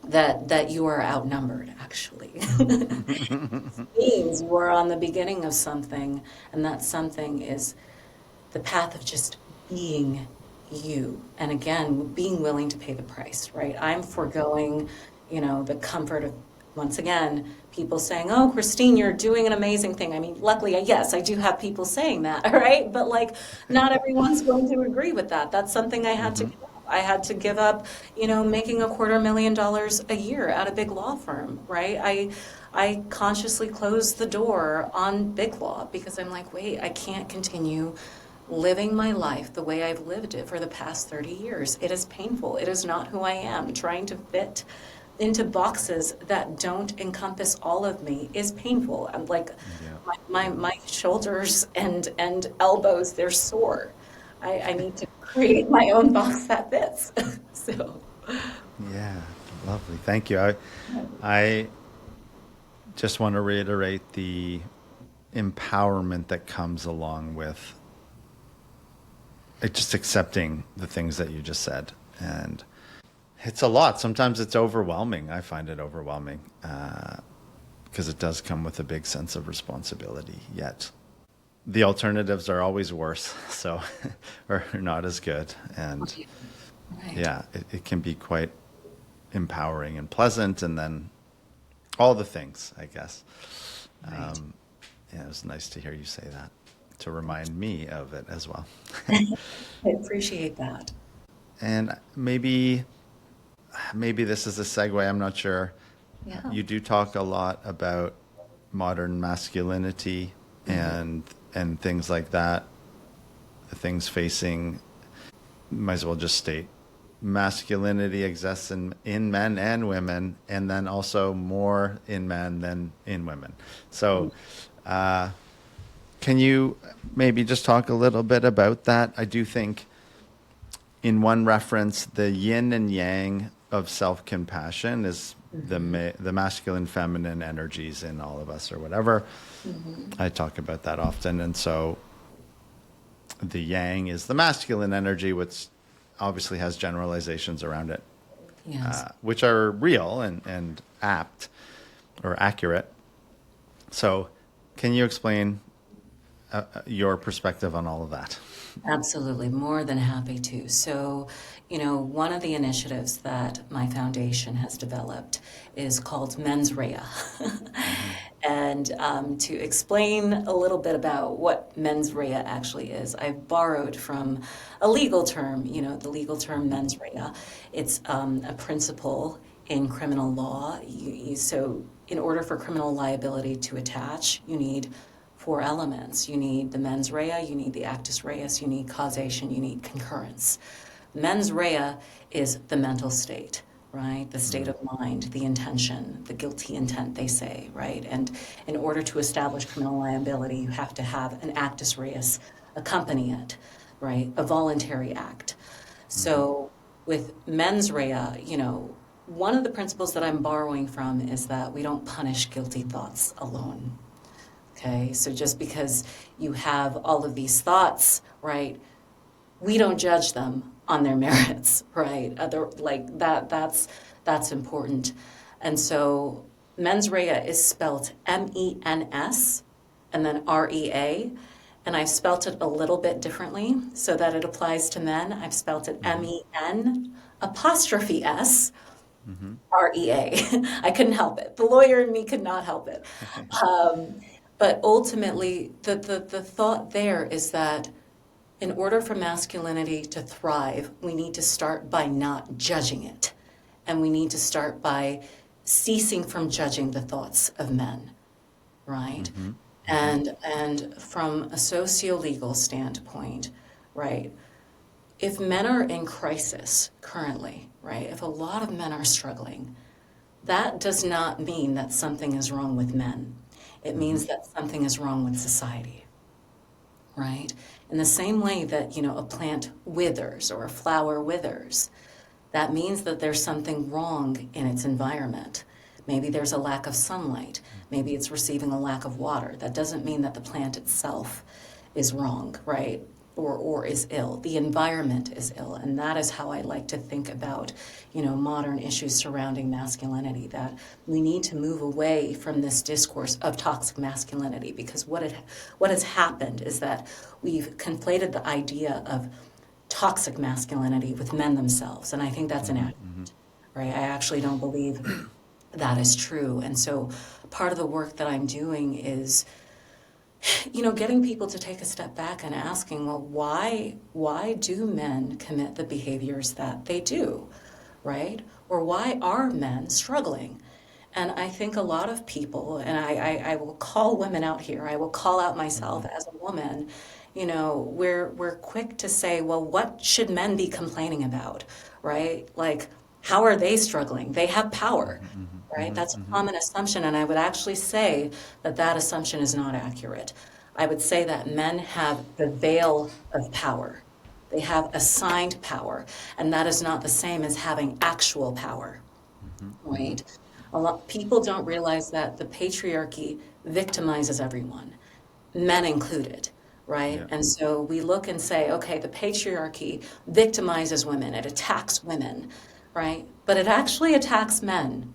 that you are outnumbered, actually. It means you are on the beginning of something, and that something is the path of just being you. And again, being willing to pay the price, right? I'm foregoing, the comfort of, once again, people saying, "Oh, Christine, you're doing an amazing thing." I mean, luckily, yes, I do have people saying that, right? But like, not everyone's going to agree with that. That's something I had to give up. I had to give up, making $250,000 a year at a big law firm, right? I consciously closed the door on big law because I'm like, wait, I can't continue living my life the way I've lived it for the past 30 years. It is painful. It is not who I am. Trying to fit into boxes that don't encompass all of me is painful. I'm like, my shoulders and elbows, they're sore. I need to create my own box that fits. So, Yeah, lovely. Thank you. I just want to reiterate the empowerment that comes along with just accepting the things that you just said. And it's a lot. Sometimes it's overwhelming. I find it overwhelming because it does come with a big sense of responsibility. Yet the alternatives are always worse, so or not as good. And right. yeah, it can be quite empowering and pleasant, and then all the things, I guess. Right. Yeah, it was nice to hear you say that, to remind me of it as well. I appreciate that. And maybe this is a segue, I'm not sure. Yeah. You do talk a lot about modern masculinity and things like that, the things facing, might as well just state, masculinity exists in men and women, and then also more in men than in women. So can you maybe just talk a little bit about that? I do think in one reference, the yin and yang of self-compassion is the masculine, feminine energies in all of us or whatever. I talk about that often. And so the yang is the masculine energy, which obviously has generalizations around it, Yes. which are real and apt or accurate. So can you explain your perspective on all of that? Absolutely, more than happy to. So, one of the initiatives that my foundation has developed is called Mens Rea. And to explain a little bit about what mens rea actually is, I've borrowed from a legal term, the legal term mens rea. It's a principle in criminal law. So in order for criminal liability to attach, you need four elements. You need the mens rea, you need the actus reus, you need causation, you need concurrence. Mens rea is the mental state, right? The state of mind, the intention, the guilty intent, they say, right? And in order to establish criminal liability, you have to have an actus reus accompany it, right? A voluntary act. So with mens rea, one of the principles that I'm borrowing from is that we don't punish guilty thoughts alone. Okay, so just because you have all of these thoughts, right, we don't judge them on their merits, right? That's important. And so mens rea is spelt MENS and then REA, and I've spelt it a little bit differently so that it applies to men. I've spelt it MEN apostrophe S REA. I couldn't help it. The lawyer in me could not help it. But ultimately, the thought there is that in order for masculinity to thrive, we need to start by not judging it. And we need to start by ceasing from judging the thoughts of men, right? And from a socio-legal standpoint, right, if men are in crisis currently, right, if a lot of men are struggling, that does not mean that something is wrong with men. It means that something is wrong with society, right? In the same way that, a plant withers or a flower withers, that means that there's something wrong in its environment. Maybe there's a lack of sunlight. Maybe it's receiving a lack of water. That doesn't mean that the plant itself is wrong, right? Or is ill. The environment is ill. And that is how I like to think about, modern issues surrounding masculinity, that we need to move away from this discourse of toxic masculinity, because what has happened is that we've conflated the idea of toxic masculinity with men themselves. And I think that's inaccurate, right? I actually don't believe that is true. And so part of the work that I'm doing is, getting people to take a step back and asking, well, why do men commit the behaviors that they do, right? Or why are men struggling? And I think a lot of people, and I will call women out here, I will call out myself as a woman, we're quick to say, well, what should men be complaining about, right? Like, how are they struggling? They have power, right? That's a common assumption, and I would actually say that assumption is not accurate. I would say that men have the veil of power. They have assigned power, and that is not the same as having actual power, right? A lot people don't realize that the patriarchy victimizes everyone, men included, right? Yeah. And so we look and say, okay, the patriarchy victimizes women, it attacks women, right? But it actually attacks men.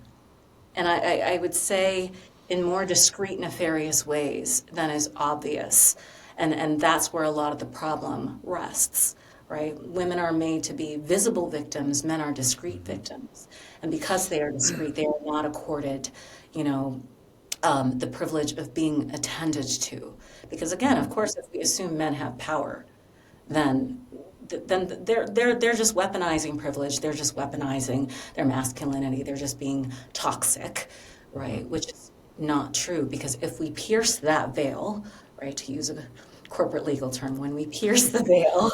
And I would say in more discreet, nefarious ways than is obvious. And that's where a lot of the problem rests, right? Women are made to be visible victims, men are discreet victims. And because they are discreet, they are not accorded, the privilege of being attended to. Because again, of course, if we assume men have power, then they're just weaponizing privilege. They're just weaponizing their masculinity. They're just being toxic, right? Which is not true, because if we pierce that veil, right, to use a corporate legal term, when we pierce the veil,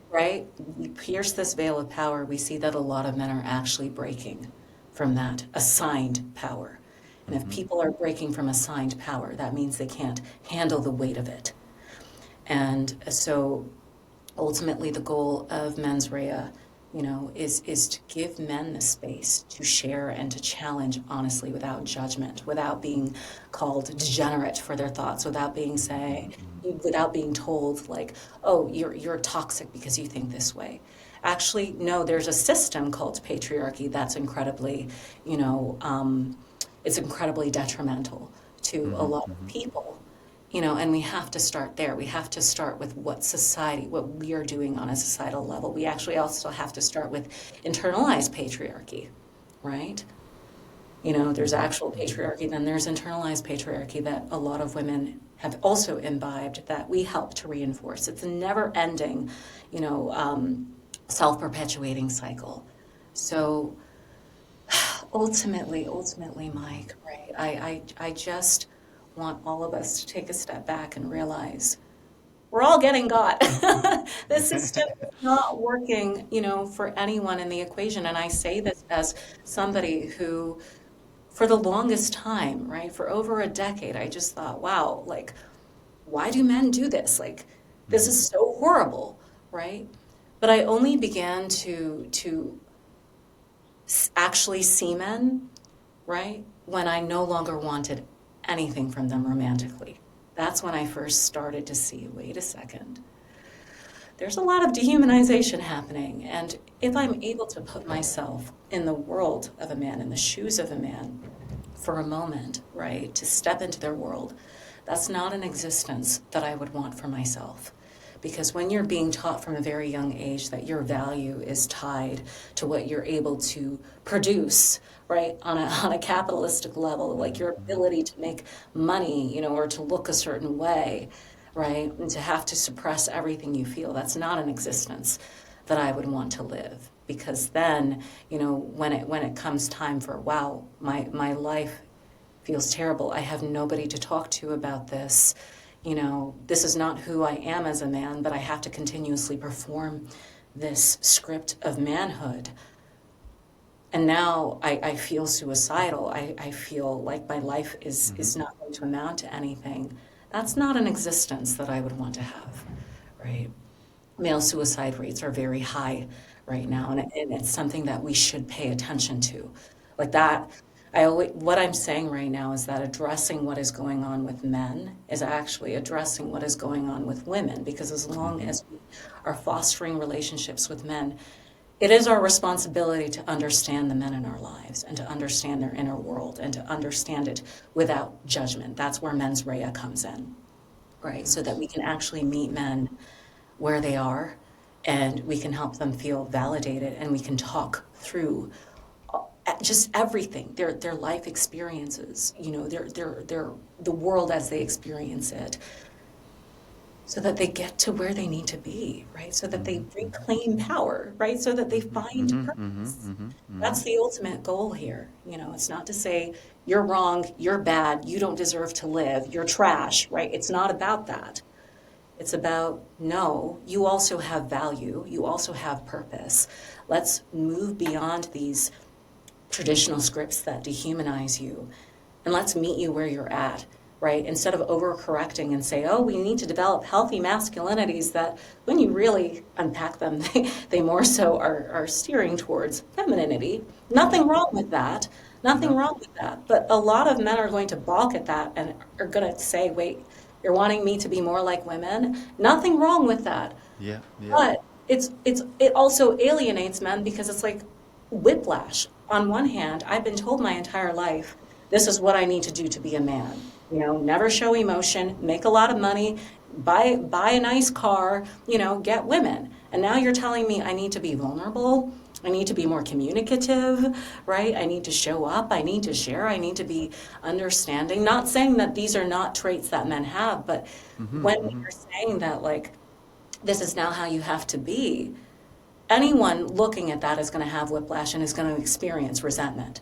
right, we pierce this veil of power, we see that a lot of men are actually breaking from that assigned power. And if people are breaking from assigned power, that means they can't handle the weight of it. And so ultimately the goal of Mens Rea, is to give men the space to share and to challenge honestly, without judgment, without being called degenerate for their thoughts, without being told like, oh, you're toxic because you think this way. Actually, no, there's a system called patriarchy that's incredibly, it's incredibly detrimental to a lot of people. And we have to start there. We have to start with what we are doing on a societal level. We actually also have to start with internalized patriarchy, right? There's actual patriarchy, then there's internalized patriarchy that a lot of women have also imbibed, that we help to reinforce. It's a never-ending, self-perpetuating cycle. So ultimately, Mike, right, I just want all of us to take a step back and realize we're all getting got. The system is not working, for anyone in the equation. And I say this as somebody who, for the longest time, right, for over a decade, I just thought, wow, like, why do men do this? Like, this is so horrible, right? But I only began to actually see men, right, when I no longer wanted anything from them romantically. That's when I first started to see, wait a second, there's a lot of dehumanization happening. And if I'm able to put myself in the world of a man, in the shoes of a man for a moment, right, to step into their world, that's not an existence that I would want for myself. Because when you're being taught from a very young age that your value is tied to what you're able to produce, right, on a capitalistic level, like your ability to make money, or to look a certain way, right, and to have to suppress everything you feel, that's not an existence that I would want to live. Because then, when it comes time for, wow, my life feels terrible, I have nobody to talk to about this. This is not who I am as a man, but I have to continuously perform this script of manhood. And now I feel suicidal. I feel like my life is not going to amount to anything. That's not an existence that I would want to have, right? Male suicide rates are very high right now, and it's something that we should pay attention to. Like that, what I'm saying right now is that addressing what is going on with men is actually addressing what is going on with women, because as long as we are fostering relationships with men, it is our responsibility to understand the men in our lives and to understand their inner world and to understand it without judgment. That's where mens rea comes in, right? So that we can actually meet men where they are and we can help them feel validated and we can talk through just everything, their life experiences, their the world as they experience it, so that they get to where they need to be, right? So that they reclaim power, right? So that they find purpose. That's the ultimate goal here. It's not to say you're wrong, you're bad, you don't deserve to live, you're trash, right? It's not about that. It's about, no, you also have value, you also have purpose. Let's move beyond these traditional scripts that dehumanize you, and let's meet you where you're at, right? Instead of overcorrecting and say, oh, we need to develop healthy masculinities, that when you really unpack them, they more so are steering towards femininity. Nothing wrong with that. Nothing wrong with that. But a lot of men are going to balk at that and are going to say, wait, you're wanting me to be more like women? Nothing wrong with that. Yeah, yeah. But it also alienates men, because it's like whiplash. On one hand, I've been told my entire life, this is what I need to do to be a man. Never show emotion, make a lot of money, buy a nice car, get women. And now you're telling me I need to be vulnerable, I need to be more communicative, right? I need to show up, I need to share, I need to be understanding. Not saying that these are not traits that men have, but when you're saying that, like, this is now how you have to be, anyone looking at that is going to have whiplash and is going to experience resentment,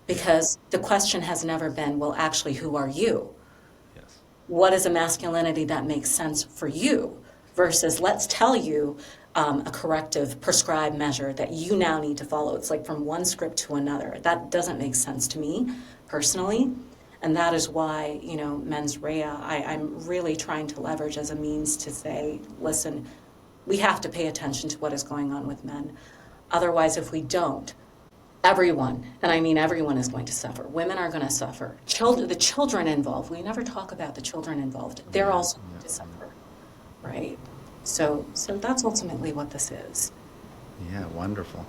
because the question has never been, well, actually, who are you? Yes. What is a masculinity that makes sense for you? Versus, let's tell you a corrective prescribed measure that you now need to follow. It's like from one script to another. That doesn't make sense to me personally. And that is why, mens rea, I'm really trying to leverage as a means to say, listen, we have to pay attention to what is going on with men. Otherwise, if we don't, everyone, and I mean everyone, is going to suffer. Women are going to suffer. The children involved, we never talk about the children involved. They're also going to suffer, right? So that's ultimately what this is. Yeah, wonderful.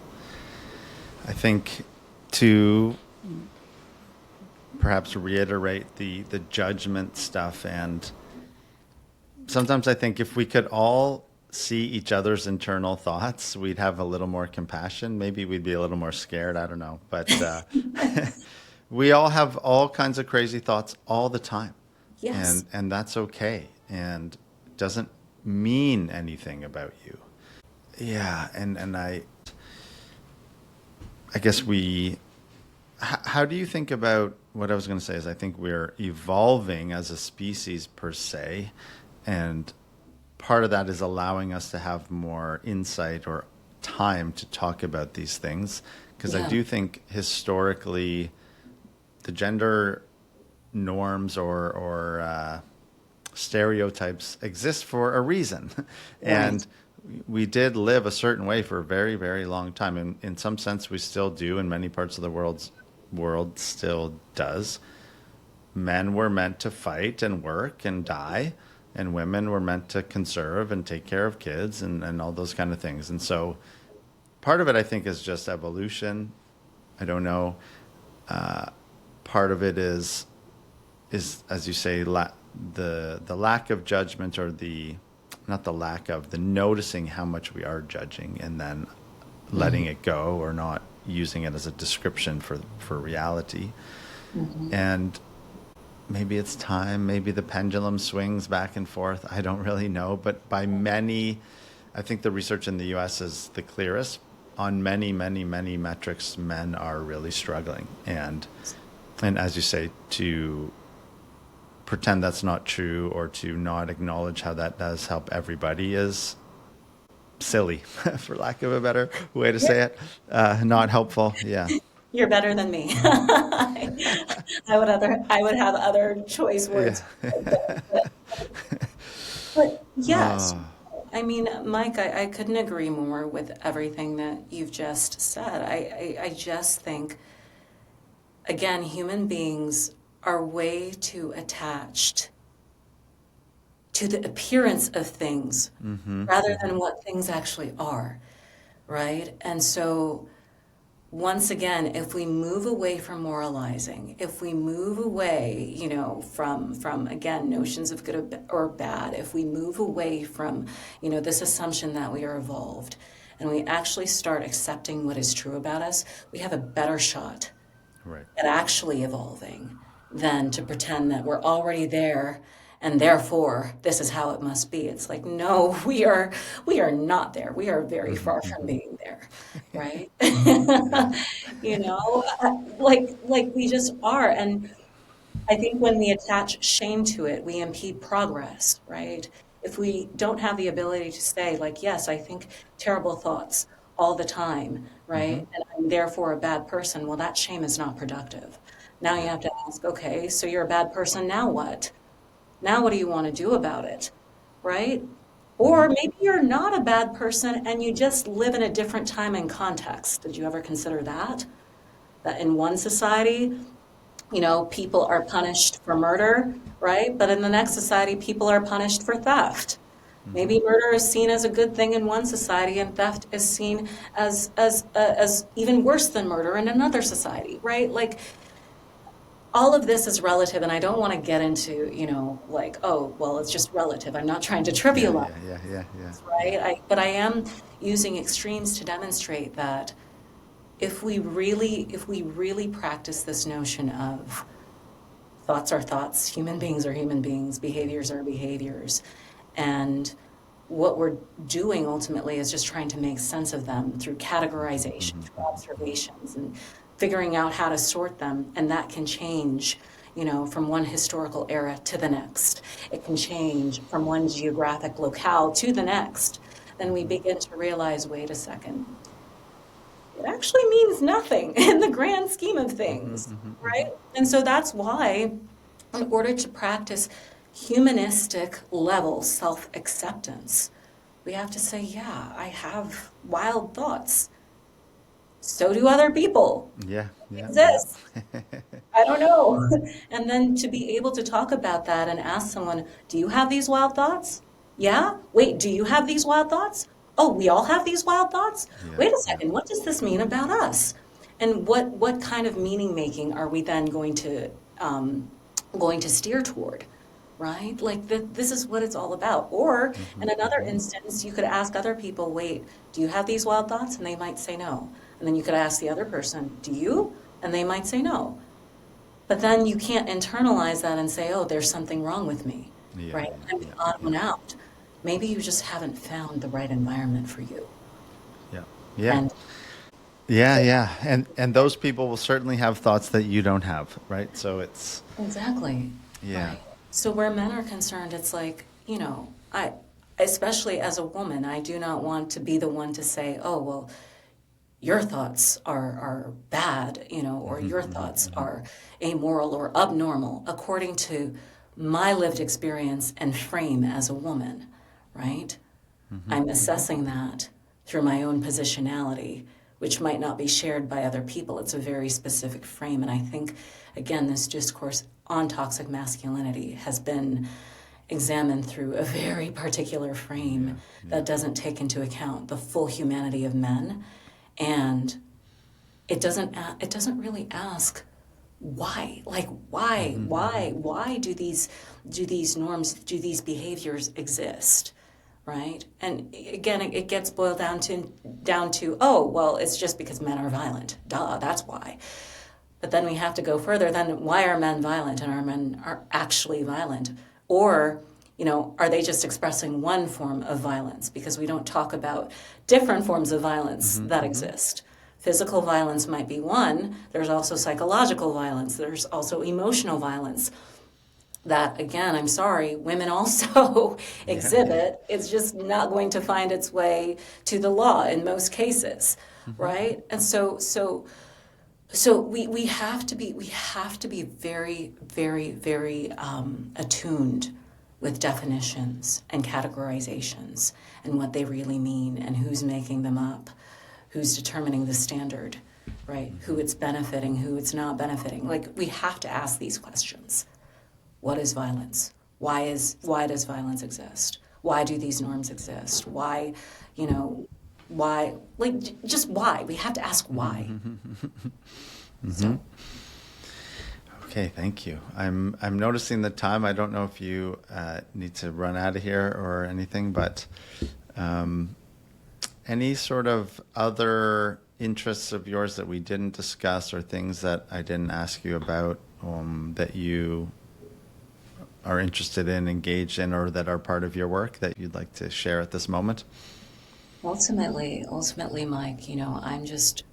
I think to perhaps reiterate the judgment stuff, and sometimes I think if we could all see each other's internal thoughts, we'd have a little more compassion. Maybe we'd be a little more scared. I don't know. But we all have all kinds of crazy thoughts all the time. Yes. And that's okay. And it doesn't mean anything about you. Yeah. And I guess how do you think about, what I was going to say is, I think we're evolving as a species per se. And part of that is allowing us to have more insight or time to talk about these things. Because I do think historically the gender norms or stereotypes exist for a reason. And we did live a certain way for a very, very long time. And in some sense, we still do, in many parts of the world still does. Men were meant to fight and work and die, and women were meant to conserve and take care of kids and all those kind of things. And so part of it, I think, is just evolution. I don't know. Part of it is as you say, the lack of judgment, or the noticing how much we are judging, and then letting it go, or not using it as a description for reality. And maybe it's time, maybe the pendulum swings back and forth. I don't really know. But by many, I think the research in the US is the clearest. On many, many, many metrics, men are really struggling. And as you say, to pretend that's not true, or to not acknowledge how that does help everybody, is silly, for lack of a better way to say it. Not helpful. Yeah. You're better than me. I would have other choice words. Yeah. But yes, I mean, Mike, I couldn't agree more with everything that you've just said. I just think again, human beings are way too attached to the appearance of things rather than what things actually are, right? And so, once again, if we move away from moralizing, if we move away, from again notions of good or bad, if we move away from, this assumption that we are evolved, and we actually start accepting what is true about us, we have a better shot Right. at actually evolving than to pretend that we're already there and therefore this is how it must be. It's like, no, we are not there. We are very far from being there, right? Like we just are. And I think when we attach shame to it, we impede progress, right? If we don't have the ability to say, like, yes, I think terrible thoughts all the time, right? And I'm therefore a bad person, well, that shame is not productive. Now you have to ask, okay, so you're a bad person, now what? Now what do you want to do about it, right? Or maybe you're not a bad person and you just live in a different time and context. Did you ever consider that? That in one society, people are punished for murder, right? But in the next society, people are punished for theft. Maybe murder is seen as a good thing in one society, and theft is seen as even worse than murder in another society, right? Like all of this is relative, and I don't want to get into, like, oh, well, it's just relative. I'm not trying to trivialize, Yeah. right? But I am using extremes to demonstrate that if we really practice this notion of thoughts are thoughts, human beings are human beings, behaviors are behaviors, and what we're doing ultimately is just trying to make sense of them through categorization, through observations, and figuring out how to sort them, and that can change, from one historical era to the next. It can change from one geographic locale to the next. Then we begin to realize, wait a second, it actually means nothing in the grand scheme of things, right? And so that's why, in order to practice humanistic level self-acceptance, we have to say, yeah, I have wild thoughts. So do other people. Yeah. Exist. I don't know. And then to be able to talk about that and ask someone, do you have these wild thoughts? Yeah? Wait, do you have these wild thoughts? Oh, we all have these wild thoughts? Wait a second, what does this mean about us? And what kind of meaning making are we then going to steer toward? Right? Like this is what it's all about. Or in another instance, you could ask other people, wait, do you have these wild thoughts? And they might say no. And then you could ask the other person, do you? And they might say no. But then you can't internalize that and say, oh, there's something wrong with me, right? I'm the odd one out. Maybe you just haven't found the right environment for you. Yeah. And Yeah. And those people will certainly have thoughts that you don't have, right? So it's exactly. yeah. Right. So where men are concerned, it's like, especially as a woman, I do not want to be the one to say, oh, well, your thoughts are bad, or your thoughts are amoral or abnormal according to my lived experience and frame as a woman, right? I'm assessing that through my own positionality, which might not be shared by other people. It's a very specific frame. And I think, again, this discourse on toxic masculinity has been examined through a very particular frame that doesn't take into account the full humanity of men. And it doesn't really ask why, like why do these norms, do these behaviors exist, right? And again, it gets boiled down to oh, well, it's just because men are violent, duh, that's why. But then we have to go further. Then why are men violent, and are men actually violent, or are they just expressing one form of violence? Because we don't talk about different forms of violence that exist. Physical violence might be one. There's also psychological violence. There's also emotional violence. That, again, I'm sorry, women also exhibit. It's just not going to find its way to the law in most cases, right? And so we have to be very, very, very attuned with definitions and categorizations and what they really mean and who's making them up, who's determining the standard, right? Who it's benefiting, who it's not benefiting. Like, we have to ask these questions. What is violence? Why does violence exist? Why do these norms exist? Why, why, like, just why? We have to ask why. So, Okay, thank you. I'm noticing the time. I don't know if you need to run out of here or anything, but any sort of other interests of yours that we didn't discuss, or things that I didn't ask you about, that you are interested in, engaged in, or that are part of your work that you'd like to share at this moment? ultimately, Mike, I'm just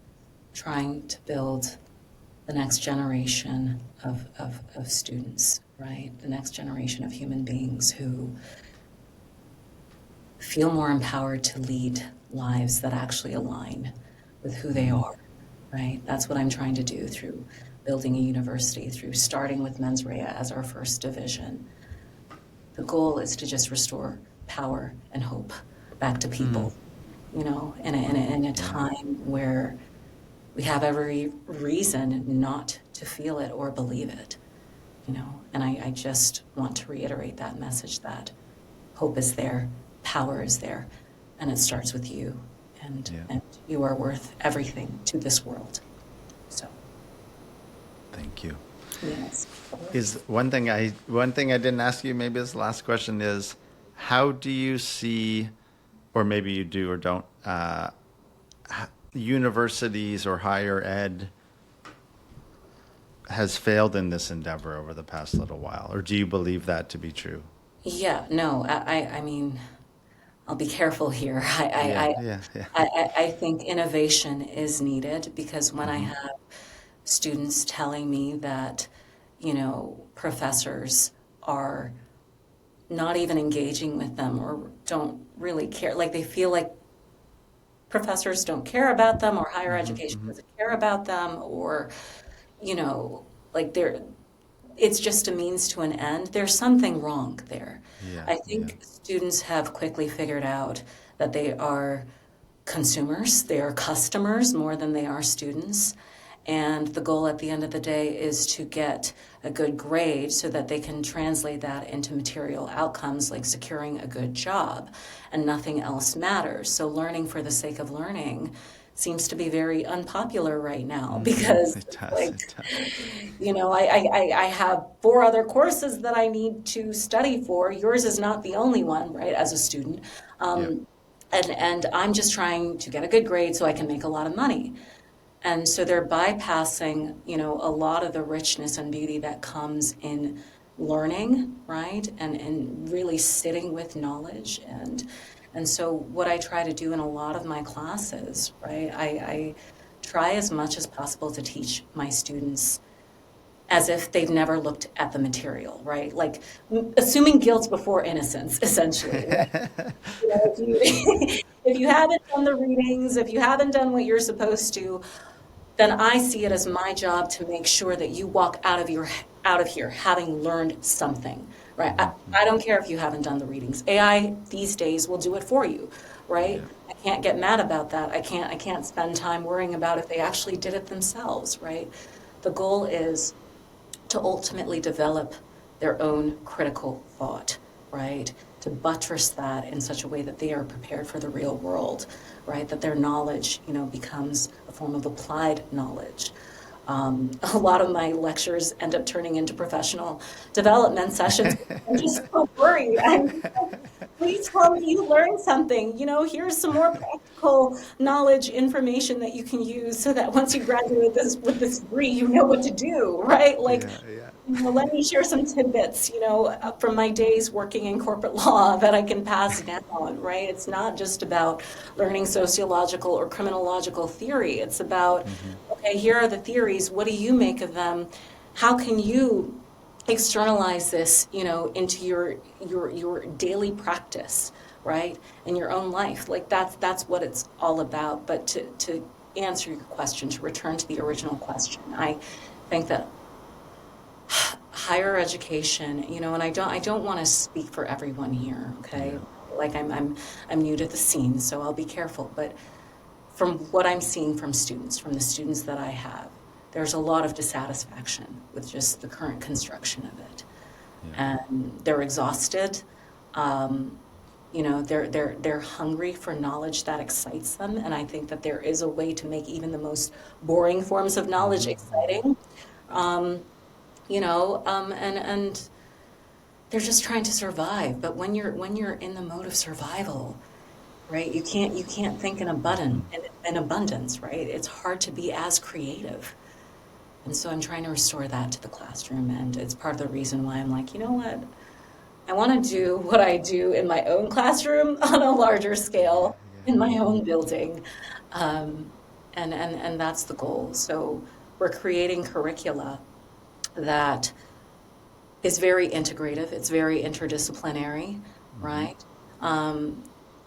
trying to build the next generation of students, right? The next generation of human beings who feel more empowered to lead lives that actually align with who they are, right? That's what I'm trying to do through building a university, through starting with mens rea as our first division. The goal is to just restore power and hope back to people, in a time where we have every reason not to feel it or believe it, and I just want to reiterate that message that hope is there, power is there, and it starts with you, and you are worth everything to this world. So, Thank you. yes. Is one thing I didn't ask you, maybe as the last question, is how do you see, or maybe you do or don't, universities or higher ed has failed in this endeavor over the past little while, or do you believe that to be true? Yeah, no, I mean, I'll be careful here. Yeah, yeah, yeah. I think innovation is needed, because when I Mm-hmm. have students telling me that, professors are not even engaging with them or don't really care, like they feel like professors don't care about them, or higher Mm-hmm. education Mm-hmm. doesn't care about them, or, like it's just a means to an end. There's something wrong there. Yeah, I yeah. think students have quickly figured out that they are consumers, they are customers more than they are students. And the goal at the end of the day is to get a good grade so that they can translate that into material outcomes like securing a good job, and nothing else matters. So learning for the sake of learning seems to be very unpopular right now, Mm-hmm. because It does. like, It does. I have 4 other courses that I need to study for. Yours is not the only one, right, as a student. Yeah. And I'm just trying to get a good grade so I can make a lot of money. And so they're bypassing, a lot of the richness and beauty that comes in learning, right? And really sitting with knowledge. And so what I try to do in a lot of my classes, right? I try as much as possible to teach my students as if they've never looked at the material, right? Like, assuming guilt before innocence, essentially. Right? If you, if you haven't done the readings, if you haven't done what you're supposed to, then I see it as my job to make sure that you walk out of here having learned something, right? I don't care if you haven't done the readings. AI these days will do it for you, right? Yeah. I can't get mad about that. I can't spend time worrying about if they actually did it themselves, right? The goal is to ultimately develop their own critical thought, right? To buttress that in such a way that they are prepared for the real world, right? That their knowledge, becomes a form of applied knowledge. A lot of my lectures end up turning into professional development sessions. I'm just so worried. I'm please tell me you learned something. Here's some more practical knowledge, information that you can use so that once you graduate with this degree, you know what to do, right? Like, Yeah, yeah. let me share some tidbits, from my days working in corporate law that I can pass down, right? It's not just about learning sociological or criminological theory. It's about, Mm-hmm. okay, here are the theories. What do you make of them? How can you externalize this, into your daily practice, right? In your own life. Like, that's what it's all about. But to answer your question, to return to the original question, I think that higher education, and I don't want to speak for everyone here, okay? Yeah. Like, I'm new to the scene, so I'll be careful. But from what I'm seeing from students, from the students that I have, there's a lot of dissatisfaction with just the current construction of it. Yeah. And they're exhausted. They're hungry for knowledge that excites them. And I think that there is a way to make even the most boring forms of knowledge exciting. And they're just trying to survive. But when you're in the mode of survival, right, you can't think in abundance, right? It's hard to be as creative. And so I'm trying to restore that to the classroom, and it's part of the reason why I'm like, you know what? I want to do what I do in my own classroom on a larger scale in my own building. And that's the goal. So we're creating curricula that is very integrative. It's very interdisciplinary, right?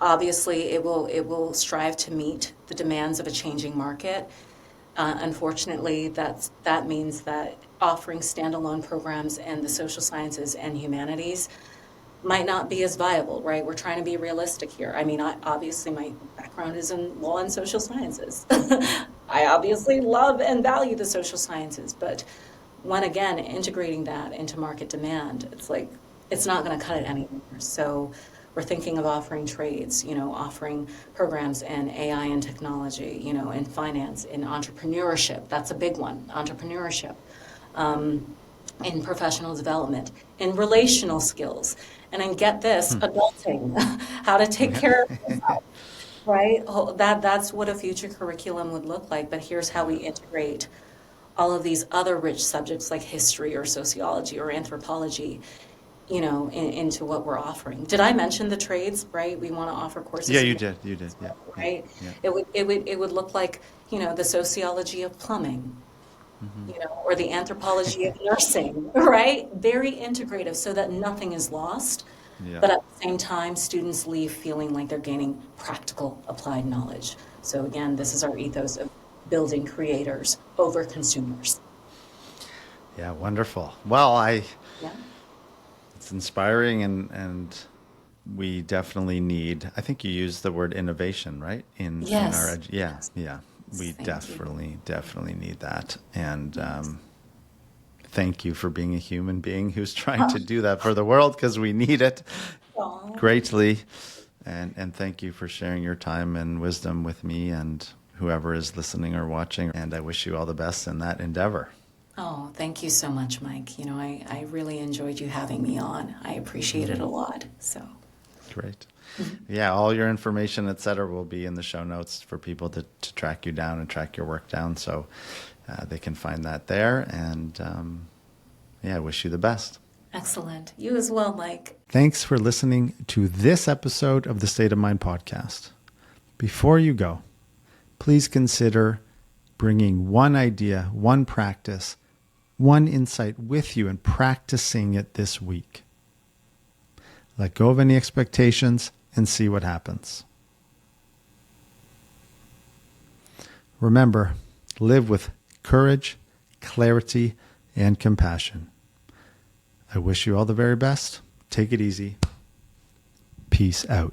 Obviously, it will strive to meet the demands of a changing market. Unfortunately, that means that offering standalone programs in the social sciences and humanities might not be as viable, right? We're trying to be realistic here. I mean, obviously my background is in law and social sciences. I obviously love and value the social sciences, but when again, integrating that into market demand, it's like, it's not going to cut it anymore. So we're thinking of offering trades, offering programs in AI and technology, in finance, in entrepreneurship. That's a big one, entrepreneurship. In professional development, in relational skills, and then get this, adulting, how to take care of yourself, right? That's what a future curriculum would look like, but here's how we integrate all of these other rich subjects like history or sociology or anthropology, into what we're offering. Did I mention the trades, right? We want to offer courses. Yeah, you did, yeah. Right? Yeah. It would look like, the sociology of plumbing, or the anthropology of nursing, right? Very integrative so that nothing is lost. Yeah. But at the same time, students leave feeling like they're gaining practical applied knowledge. So again, this is our ethos of building creators over consumers. Yeah, wonderful. Well, Yeah. it's inspiring, and we definitely need, I think you used the word innovation, right? Yes. Yeah. We Thank definitely need that. And thank you for being a human being who's trying to do that for the world, because we need it Aw. greatly. And thank you for sharing your time and wisdom with me and whoever is listening or watching. And I wish you all the best in that endeavor. Oh, thank you so much, Mike. I really enjoyed you having me on. I appreciate it a lot. So. Great. Yeah, all your information, et cetera, will be in the show notes for people to track you down and track your work down. So they can find that there. And I wish you the best. Excellent. You as well, Mike. Thanks for listening to this episode of the State of Mind podcast. Before you go, please consider bringing one idea, one practice, one insight with you and practicing it this week. Let go of any expectations and see what happens. Remember, live with courage, clarity, and compassion. I wish you all the very best. Take it easy. Peace out.